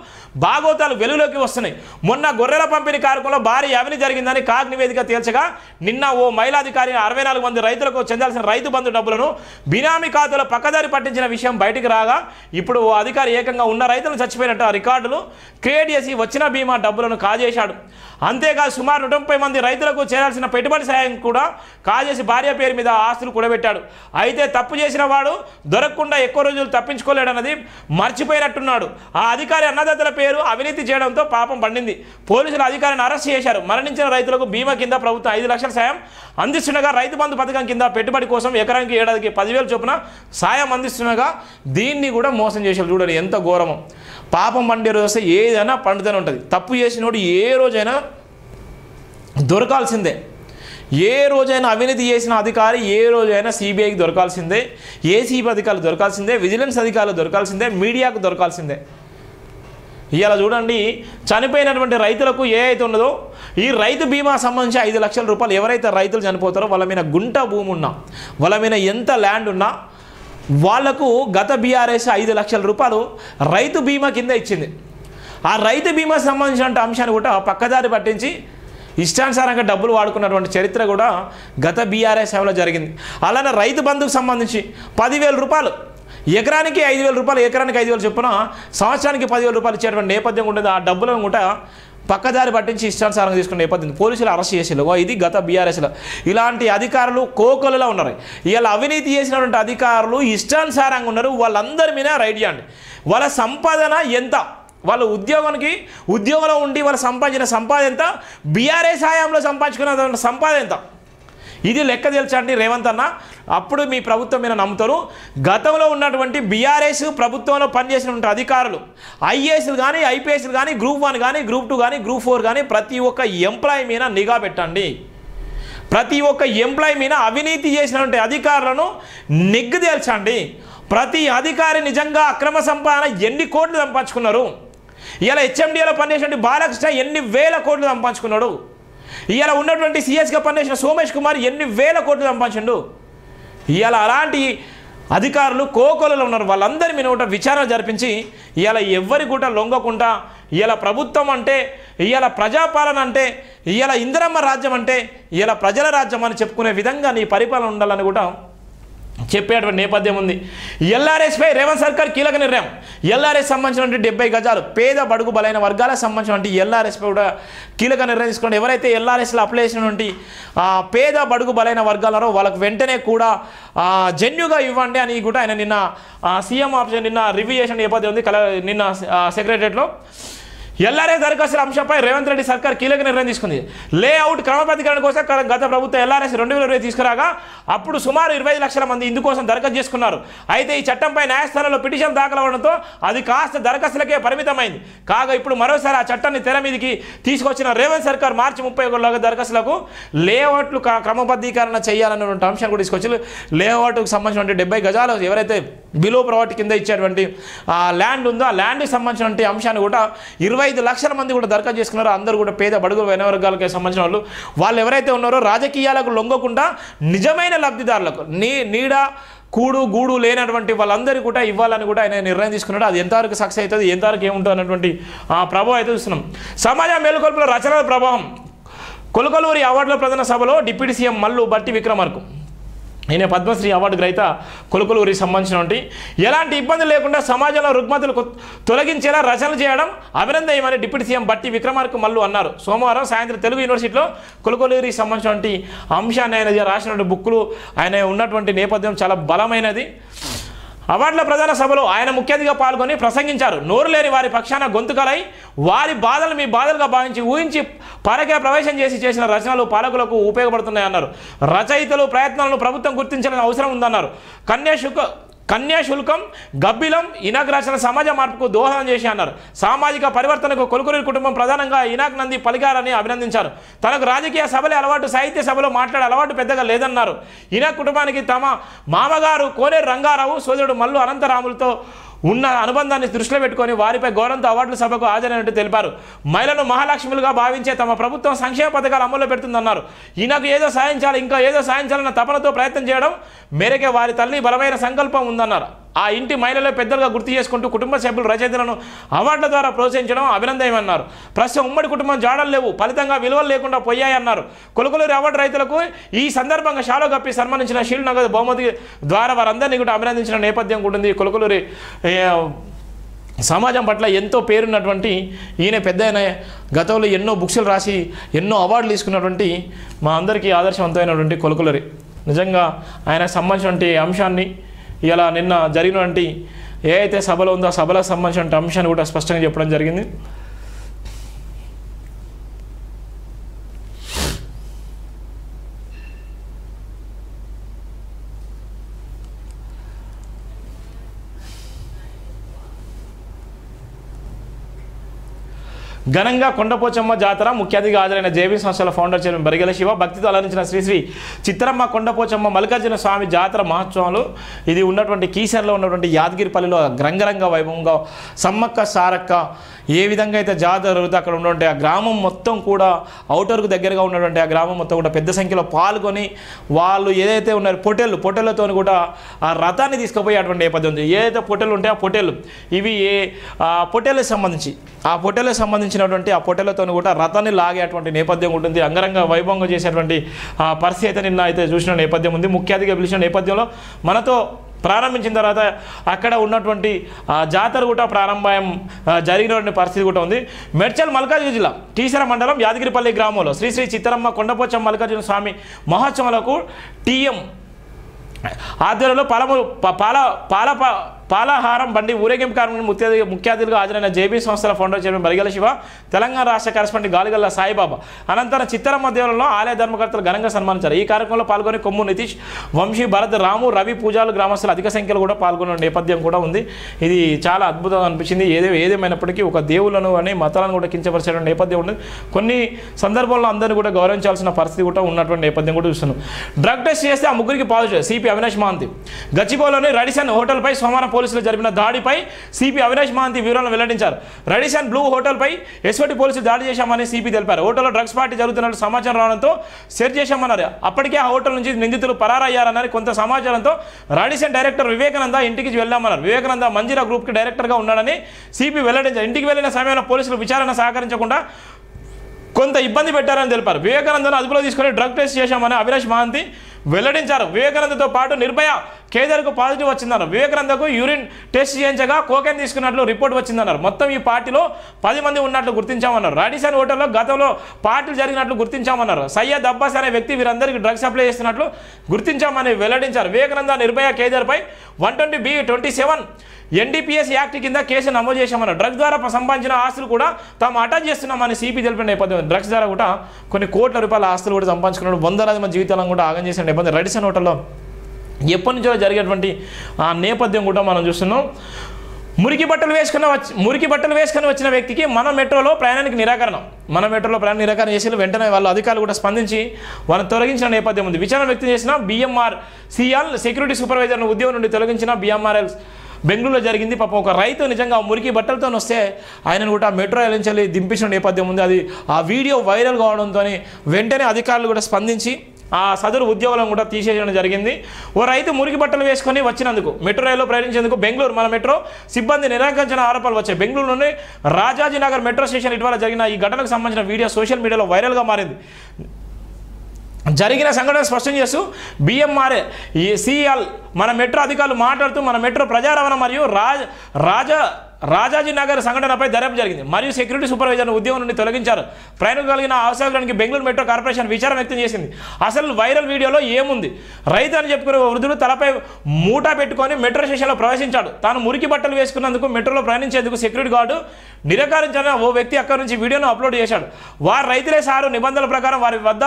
బాగోతాలు వెలుగులోకి వస్తున్నాయి. మొన్న గొర్రెల పంపిణీ కార్యక్రమంలో భారీ అవినీతి జరిగిందని కాగ్ నివేదిక తేల్చగా నిన్న ఓ మహిళాధికారి 64 మంది రైతులకు చెందాల్సిన రైతు బంధు డబ్బులను బినామీ ఖాతాలో పక్కదారి పట్టించిన విషయం బయటికి రాగా ఇప్పుడు ఓ అధికారి ఏకంగా ఉన్న రైతులు చచ్చిపోయినట్టు ఆ రికార్డులు క్రియేట్ చేసి వచ్చిన బీమా డబ్బులను కాజేశాడు. అంతేకాదు సుమారు 130 మంది రైతులకు చేరాల్సిన పెట్టుబడి సాయం కూడా కాజేసి భార్య పేరు మీద ఆస్తులు కూడబెట్టాడు. అయితే తప్పు చేసిన వాడు దొరకకుండా ఎక్కువ రోజులు తప్పించుకోలేడన్నది మర్చిపోయినట్టున్నాడు. ఆ అధికారి అన్నదాతల పేరు అవినీతి చేయడంతో పాపం పండింది. పోలీసులు అధికారిని అరెస్ట్ చేశారు. మరణించిన రైతులకు బీమా కింద ప్రభుత్వం 5 లక్షల సాయం అందిస్తుండగా రైతు బంధు పథకం కింద పెట్టుబడి కోసం ఎకరానికి ఏడాదికి 10,000 చొప్పున సాయం అందిస్తుండగా దీన్ని కూడా మోసం చేశారు. చూడండి ఎంత ఘోరమో. పాపం పండే రోజు వస్తే ఏదైనా పండుతూనే ఉంటుంది. తప్పు చేసినోడు ఏ రోజైనా దొరకాల్సిందే. ఏ రోజైనా అవినీతి చేసిన అధికారి ఏ రోజైనా సిబిఐకి దొరకాల్సిందే, ఏసీబీ అధికారులు దొరకాల్సిందే, విజిలెన్స్ అధికారులు దొరకాల్సిందే, మీడియాకు దొరకాల్సిందే. ఇలా చూడండి, చనిపోయినటువంటి రైతులకు ఏ అయితే ఉన్నదో ఈ రైతు బీమా సంబంధించి 5 లక్షల రూపాయలు ఎవరైతే రైతులు చనిపోతారో వాళ్ళ మీద గుంట భూమి ఉన్నా, వాళ్ళ మీద ఎంత ల్యాండ్ ఉన్నా వాళ్లకు గత బీఆర్ఎస్ 5 లక్షల రూపాయలు రైతు బీమా కింద ఇచ్చింది. ఆ రైతు బీమా సంబంధించిన అంశాన్ని కూడా పక్కదారి పట్టించి ఇష్టానుసారంగా డబ్బులు వాడుకున్నటువంటి చరిత్ర కూడా గత బీఆర్ఎస్ హయాంలో జరిగింది. అలానే రైతు బంధుకు సంబంధించి 10,000 రూపాయలు ఎకరానికి 5,000 రూపాయలు, ఎకరానికి 5,000 చొప్పున సంవత్సరానికి 10,000 రూపాయలు ఇచ్చేటువంటి నేపథ్యం ఉంటుంది. ఆ డబ్బులను కూడా పక్కదారి పట్టించి ఇష్టానుసారంగా తీసుకునే నేపథ్యం పోలీసులు అరెస్ట్ చేసేలో ఇది గత బీఆర్ఎస్లో. ఇలాంటి అధికారులు కోకొలలో ఉన్నారు. ఇలా అవినీతి చేసినటువంటి అధికారులు ఇష్టానుసారంగా ఉన్నారు. వాళ్ళందరి మీద రైడ్ చేయండి. వాళ్ళ సంపాదన ఎంత, వాళ్ళ ఉద్యోగంలో ఉండి వాళ్ళు సంపాదించిన సంపాదన ఎంత, బీఆర్ఎస్ హయాంలో సంపాదించుకున్న సంపాదన ఎంత, ఇది లెక్క తెలుసండి రేవంత్ అన్న. అప్పుడు మీ ప్రభుత్వం మీద నమ్ముతారు. గతంలో ఉన్నటువంటి బీఆర్ఎస్ ప్రభుత్వంలో పనిచేసినటువంటి అధికారులు ఐఏఎస్లు కానీ, ఐపీఎస్లు కానీ, గ్రూప్ 1 కానీ, గ్రూప్ 2 కానీ, గ్రూప్ 4 కానీ ప్రతి ఒక్క ఎంప్లాయీ మీద నిఘా పెట్టండి. ప్రతి ఒక్క ఎంప్లాయీ మీద అవినీతి చేసినటువంటి అధికారులను నెగ్గు తేల్చండి. ప్రతి అధికారి నిజంగా అక్రమ సంపాదన ఎన్ని కోట్లు సంపాదించుకున్నారు, ఇలా హెచ్ఎండిఏలో పనిచేసిన బాలకృష్ణ ఎన్ని వేల కోట్లు సంపాదించుకున్నాడు, ఇలా ఉన్నటువంటి సిఎస్గా పనిచేసిన సోమేష్ కుమార్ ఎన్ని వేల కోట్లు సంపాదించండు. ఇలా అలాంటి అధికారులు కోకొలలో ఉన్నారు. వాళ్ళందరి మీద కూడా విచారణ జరిపించి ఇలా ఎవరి కూడా లొంగకుండా ఇలా ప్రభుత్వం అంటే, ఇలా ప్రజాపాలన అంటే, ఇలా ఇందిరమ్మ రాజ్యం అంటే, ఇలా ప్రజల రాజ్యం అని చెప్పుకునే విధంగా నీ పరిపాలన ఉండాలని కూడా చెప్పేటువంటి నేపథ్యం ఉంది. ఎల్ఆర్ఎస్పై రేవంత్ సర్కార్ కీలక నిర్ణయం. ఎల్ఆర్ఎస్ సంబంధించినటువంటి 70 గజాలు పేద బడుగు బలైన వర్గాలకు సంబంధించినటువంటి ఎల్ఆర్ఎస్పై కూడా కీలక నిర్ణయం తీసుకోండి. ఎవరైతే ఎల్ఆర్ఎస్లో అప్లై చేసినటువంటి పేద బడుగు బలైన వర్గాలలో వాళ్ళకు వెంటనే కూడా జెన్యుగా ఇవ్వండి అని కూడా ఆయన నిన్న సీఎం ఆఫీస్ నిన్న రివ్యూ చేసిన నేపథ్యం ఉంది. నిన్న సెక్రటరియట్లో ఎల్ఆర్ఎస్ దరఖాస్తుల అంశంపై రేవంత్ రెడ్డి సర్కార్ కీలక నిర్ణయం తీసుకుంది. లేఅవుట్ క్రమబద్ధీకరణ కోసం గత ప్రభుత్వం ఎల్ఆర్ఎస్ 2020 తీసుకురాగా అప్పుడు సుమారు 25 లక్షల మంది ఇందుకోసం దరఖాస్తు చేసుకున్నారు. అయితే ఈ చట్టంపై న్యాయస్థానంలో పిటిషన్ దాఖలవడంతో అది కాస్త దరఖాస్తులకే పరిమితమైంది. కాగా ఇప్పుడు మరోసారి ఆ చట్టాన్ని తెర మీదకి తీసుకొచ్చిన రేవంత్ సర్కార్ మార్చి 31 దరఖాస్తులకు లేఅవుట్లు క్రమబద్ధీకరణ చేయాలన్నటువంటి అంశాన్ని కూడా తీసుకొచ్చి లేఅవుట్కు సంబంధించినటువంటి 70 గజాలు ఎవరైతే బిలో ప్రాపర్టీ కింద ఇచ్చేటువంటి ల్యాండ్ ఉందో ఆ ల్యాండ్కి సంబంధించినటువంటి అంశాన్ని కూడా 25 లక్షల మంది కూడా దరఖాస్తు చేసుకున్నారో. అందరూ కూడా పేద బడుగు వర్గాలకు సంబంధించిన వాళ్ళు ఎవరైతే ఉన్నారో రాజకీయాలకు లొంగకుండా నిజమైన లబ్ధిదారులకు నీడ గూడు లేనటువంటి వాళ్ళందరికీ కూడా ఇవ్వాలని కూడా ఆయన నిర్ణయం తీసుకున్నాడు. అది ఎంతవరకు సక్సెస్ అవుతుంది, ఎంతవరకు ఏముంటుంది అన్నటువంటి ప్రభావం అయితే చూస్తున్నాం. సమాజ మేలుకొల్పుల రచనల ప్రభావం. కొలకలూరి అవార్డుల ప్రధాన సభలో డిప్యూటీ సీఎం మల్లు బట్టి విక్రమార్క ఈయన పద్మశ్రీ అవార్డు గ్రహీత కొలకలూరికి సంబంధించినటువంటి ఎలాంటి ఇబ్బంది లేకుండా సమాజంలో రుగ్మతలు తొలగించేలా రచనలు చేయడం అభినందనీయమని డిప్యూటీ సీఎం బట్టి విక్రమార్క మల్లు అన్నారు. సోమవారం సాయంత్రం తెలుగు యూనివర్సిటీలో కొలకలూరికి సంబంధించినటువంటి అంశాన్ని ఆయన రాసినటువంటి బుక్కులు ఆయన ఉన్నటువంటి నేపథ్యం చాలా బలమైనది. అవార్డుల ప్రధాన సభలో ఆయన ముఖ్య అతిథిగా పాల్గొని ప్రసంగించారు. నోరు లేని వారి పక్షాన గొంతుకలై వారి బాధలు మీ బాధలుగా భావించి ఊహించి పరకే ప్రవేశం చేసిన రచనలు పాలకులకు ఉపయోగపడుతున్నాయన్నారు. రచయితలు ప్రయత్నాలను ప్రభుత్వం గుర్తించాలని అవసరం ఉందన్నారు. కన్యాశుల్కం గబ్బిలం ఇనాక్ రచన సమాజ మార్పుకు దోహదం చేసి అన్నారు. సామాజిక పరివర్తనకు కొలకలూరి కుటుంబం ప్రధానంగా ఇనాక్ నంది పలికారని అభినందించారు. తనకు రాజకీయ సభలే అలవాటు, సాహిత్య సభలో మాట్లాడే అలవాటు పెద్దగా లేదన్నారు. ఇనాక్ కుటుంబానికి తమ మామగారు కోనేరు రంగారావు, సోదరుడు మల్లు అనంతరాములతో ఉన్న అనుబంధాన్ని దృష్టిలో పెట్టుకొని వారిపై గౌరవంతో అవార్డుల సభకు హాజరైనట్టు తెలిపారు. మహిళను మహాలక్ష్ములుగా భావించే తమ ప్రభుత్వం సంక్షేమ పథకాలు అమల్లో పెడుతుందన్నారు. ఈయనకు ఏదో సాధించాలి, ఇంకా ఏదో సాధించాలన్న తపనతో ప్రయత్నం చేయడం మేరకే వారి తల్లి బలమైన సంకల్పం ఉందన్నారు. ఆ ఇంటి మహిళలు పెద్దలుగా గుర్తు చేసుకుంటూ కుటుంబ సభ్యులు రచయితలను అవార్డుల ద్వారా ప్రోత్సహించడం అభినందనమన్నారు. ప్రస్తుతం ఉమ్మడి కుటుంబం జాడలు లేవు, ఫలితంగా విలువలు లేకుండా పోయాయన్నారు. కొలుకులూరి అవార్డు రైతులకు ఈ సందర్భంగా షాలో కప్పి సన్మానించిన షీల్డ్ నగదు బహుమతి ద్వారా వారందరినీ కూడా అభినందించిన నేపథ్యం కూడా ఉంది. కొలుకులూరి సమాజం పట్ల ఎంతో పేరున్నటువంటి ఈయన పెద్ద గతంలో ఎన్నో బుక్స్లు రాసి ఎన్నో అవార్డులు తీసుకున్నటువంటి మా అందరికీ ఆదర్శవంతమైనటువంటి కొలుకులూరి. నిజంగా ఆయనకు సంబంధించినటువంటి అంశాన్ని ఇలా నిన్న జరిగినటువంటి ఏ అయితే సభలో ఉందో ఆ సభలకు సంబంధించిన అంశాన్ని కూడా స్పష్టంగా చెప్పడం జరిగింది. ఘనంగా కొండపోచమ్మ జాతర ముఖ్య అతిథిగా హాజరైన జేబీ సంస్థల ఫౌండర్ చైర్మన్ బరిగెల శివ భక్తితో అలరించిన శ్రీ చిత్తరమ్మ కొండపోచమ్మ మల్లికార్జున స్వామి జాతర మహోత్సవాలు ఇది ఉన్నటువంటి కీసర్లో ఉన్నటువంటి యాదగిరిపల్లిలో రంగరంగ వైభవంగా సమ్మక్క సారక్క ఏ విధంగా అయితే జాతర జరుగుతుందో అక్కడ ఉన్నటువంటి ఆ గ్రామం మొత్తం కూడా ఔటర్కు దగ్గరగా ఉన్నటువంటి ఆ గ్రామం మొత్తం కూడా పెద్ద సంఖ్యలో పాల్గొని వాళ్ళు ఏదైతే ఉన్నారో పొట్టెలతో కూడా ఆ రథాన్ని తీసుకుపోయేటువంటి నేపథ్యం ఉంది. ఏదైతే పొట్టెలు ఉంటాయో ఆ పొట్టెలు ఇవి పొట్టెలకు సంబంధించినటువంటి ఆ పొట్టెలతో కూడా రథాన్ని లాగేటువంటి నేపథ్యం ఉంటుంది. అంగరంగ వైభవంగా చేసేటువంటి పరిస్థితి అయితే నిన్న అయితే చూసిన నేపథ్యం ఉంది. ముఖ్య అతిథిగా పిలిచిన నేపథ్యంలో మనతో ప్రారంభించిన తర్వాత అక్కడ ఉన్నటువంటి జాతర కూడా ప్రారంభం జరిగినటువంటి పరిస్థితి కూడా ఉంది. మేడ్చల్ మల్కాజ్గిరి జిల్లా టీసర మండలం యాదగిరిపల్లి గ్రామంలో శ్రీ చిత్తరమ్మ కొండపోచమ్మ మల్లికార్జున స్వామి మహోత్సవాలకు టీఎం ఆధ్వర్యంలో పాలహారం బండి ఊరేగింపు కార్యక్రమం ముఖ్య అతిథులుగా హాజరైన జేబీ సంస్థల ఫౌండర్ చైర్మన్ బరిగెల శివ, తెలంగాణ రాష్ట్ర కరెస్పాండెంట్ గాలిగల్ల సాయిబాబా అనంతరం చిత్తరమ్మ దేవాలయంలో ఆలయ ధర్మకర్తలు ఘనంగా సన్మానించారు. ఈ కార్యక్రమంలో పాల్గొని కొమ్ము నితీష్, వంశీ, భరత్, రాము, రవి, పూజాలు గ్రామస్తులు అధిక సంఖ్యలో కూడా పాల్గొన్న నేపథ్యం కూడా ఉంది. ఇది చాలా అద్భుతంగా అనిపించింది. ఏదేమైనప్పటికీ ఒక దేవులను అని మతాలను కూడా కించపరిచే నేపథ్యం ఉంటుంది. కొన్ని సందర్భాల్లో అందరినీ కూడా గౌరవించాల్సిన పరిస్థితి కూడా ఉన్నటువంటి నేపథ్యం కూడా చూస్తున్నాం. డ్రగ్ టెస్ట్ చేస్తే ఆ ముగ్గురికి పాజిటివ్. సిపి అవినాష్ మహంతి గచ్చిబౌలిలోని రెడిసన్ హోటల్పై సోమవారం పోలీసులు జరిపిన దాడిపై సిపి అవినాష్ మహంతి వివరాలను వెల్లడించారు. రెడిసన్ బ్లూ హోటల్పై ఎస్ఓటి పోలీసులు దాడి చేశామని సిపి తెలిపారు. హోటల్లో డ్రగ్స్ పార్టీ జరుగుతున్నట్టు సమాచారం రావడంతో సెర్చ్ చేశామన్నారు. అప్పటికే ఆ హోటల్ నుంచి నిందితులు పరారయ్యారన్నారు. కొంత సమాచారంతో రెడిసన్ డైరెక్టర్ వివేకానంద ఇంటికి వెళ్ళామన్నారు. వివేకానంద మంజీరా గ్రూప్కి డైరెక్టర్గా ఉన్నాడని సిపి వెల్లడించారు. ఇంటికి వెళ్ళిన సమయంలో పోలీసులు విచారణ సహకరించకుండా కొంత ఇబ్బంది పెట్టారని తెలిపారు. వివేకానందను అదుపులో తీసుకుని డ్రగ్ టెస్ట్ చేశామని అవినాష్ మహంతి వెల్లడించారు. వివేకానందతో పాటు నిర్భయ కేదార్కు పాజిటివ్ వచ్చిందన్నారు. వివేకానందకు యూరిన్ టెస్ట్ చేయించగా కోకెన్ తీసుకున్నట్లు రిపోర్ట్ వచ్చిందన్నారు. మొత్తం ఈ పార్టీలో 10 మంది ఉన్నట్లు గుర్తించామన్నారు. రాడిసన్ హోటల్లో గతంలో పార్టీలు జరిగినట్లు గుర్తించామన్నారు. సయ్యద్ అబ్బాస్ అనే వ్యక్తి వీరందరికీ డ్రగ్స్ సప్లై చేస్తున్నట్లు గుర్తించామని వెల్లడించారు. వివేకానంద నిర్భయ కేదార్పై 120B27 NDPS యాక్ట్ కింద కేసు నమోదు చేశామన్నారు. డ్రగ్స్ ద్వారా సంపాదించిన ఆస్తులు కూడా తాము అటాచ్ చేస్తున్నామని సిపి తెలిపిన నేపథ్యం. డ్రగ్స్ ద్వారా కూడా కొన్ని కోట్ల రూపాయల ఆస్తులు కూడా సంపాదించుకున్నాడు. 100,000 మంది జీవితాలను కూడా ఆగం చేసిన నేపథ్యం రెడిసన్ హోటల్లో ఎప్పటి నుంచో జరిగేటువంటి ఆ నేపథ్యం కూడా మనం చూస్తున్నాం. మురికి బట్టలు వేసుకొని వచ్చిన వ్యక్తికి మన మెట్రోలో ప్రయాణానికి నిరాకరణ చేసి వెంటనే వాళ్ళ అధికారులు కూడా స్పందించి వాళ్ళని తొలగించిన నేపథ్యం ఉంది. విచారణ వ్యక్తం చేసిన BMRCL సెక్యూరిటీ సూపర్వైజర్ను ఉద్యోగం నుండి తొలగించిన BMRL బెంగళూరులో జరిగింది. పాపం ఒక రైతు నిజంగా మురికి బట్టలతో వస్తే ఆయనను కూడా మెట్రో ఎలించాలి దింపించిన నేపథ్యం ఉంది. అది ఆ వీడియో వైరల్ కావడంతో వెంటనే అధికారులు కూడా స్పందించి ఆ సదరు ఉద్యోగులను కూడా తీసేయడం జరిగింది. ఓ రైతు మురికి బట్టలు వేసుకొని వచ్చినందుకు మెట్రో రైల్లో ప్రయాణించేందుకు బెంగళూరు మన మెట్రో సిబ్బంది నిరాకరించిన ఆరోపణలు వచ్చాయి. బెంగళూరులోని రాజాజీనగర్ మెట్రో స్టేషన్ ఇటీవల జరిగిన ఈ ఘటనకు సంబంధించిన వీడియో సోషల్ మీడియాలో వైరల్గా మారింది. జరిగిన సంఘటన స్పష్టం చేస్తూ BMRCL మన మెట్రో అధికారులు మాట్లాడుతూ మన మెట్రో ప్రజా రవాణా మరియు రాజాజీనగర్ సంఘటనపై దర్యాప్తు జరిగింది మరియు సెక్యూరిటీ సూపర్వైజర్ను ఉద్యోగం నుండి తొలగించారు. ప్రయాణికులు కలిగిన అవసరానికి బెంగళూరు మెట్రో కార్పొరేషన్ విచారణ వ్యక్తం చేసింది. అసలు వైరల్ వీడియోలో ఏముంది? రైతు అని చెప్పుకునే వృద్ధుడు తలపై మూటా పెట్టుకొని మెట్రో స్టేషన్లో ప్రవేశించాడు. తాను మురికి బట్టలు వేసుకున్నందుకు మెట్రోలో ప్రయాణించేందుకు సెక్యూరిటీ గార్డు నిరాకరించిన ఓ వ్యక్తి అక్కడి నుంచి వీడియోను అప్లోడ్ చేశాడు. వారు రైతులే సారు నిబంధనల ప్రకారం వారి వద్ద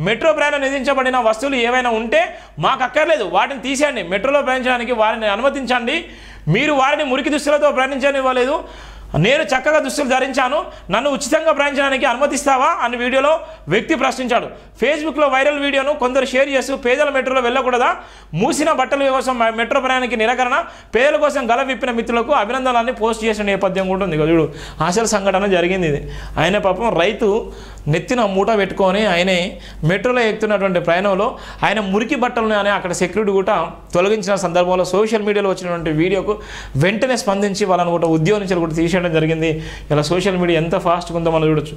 మెట్రో ప్రయాణం విధించబడిన వస్తువులు ఏవైనా ఉంటే మాకు అక్కర్లేదు, వాటిని తీసేయండి, మెట్రోలో ప్రయాణించడానికి వారిని అనుమతించండి, మీరు వారిని మురికి దుస్తులతో ప్రయాణించనివ్వలేదు నేను చక్కగా దుస్తులు ధరించాను, నన్ను ఉచితంగా ప్రయాణించడానికి అనుమతిస్తావా అని వీడియోలో వ్యక్తి ప్రశ్నించాడు. ఫేస్బుక్లో వైరల్ వీడియోను కొందరు షేర్ చేస్తూ పేదల మెట్రోలో వెళ్ళకూడదా, మూసిన బట్టల కోసం మెట్రో ప్రయాణానికి నిరాకరణ, పేదల కోసం గల విప్పిన మిత్రులకు అభినందనలని పోస్ట్ చేసిన నేపథ్యం కూడా ఉంది. చూడు అసలు సంఘటన జరిగింది ఇది. ఆయన పాపం రైతు నెత్తిన మూట పెట్టుకొని ఆయనే మెట్రోలో ఎక్కుతున్నటువంటి ప్రయాణంలో ఆయన మురికి బట్టలను అని అక్కడ సెక్యూరిటీ కూడా తొలగించిన సందర్భంలో సోషల్ మీడియాలో వచ్చినటువంటి వీడియోకు వెంటనే స్పందించి వాళ్ళని కూడా ఉద్యోగం నుంచి కూడా తీసేయడం జరిగింది. ఇలా సోషల్ మీడియా ఎంత ఫాస్ట్గా ఉందో మనం చూడొచ్చు.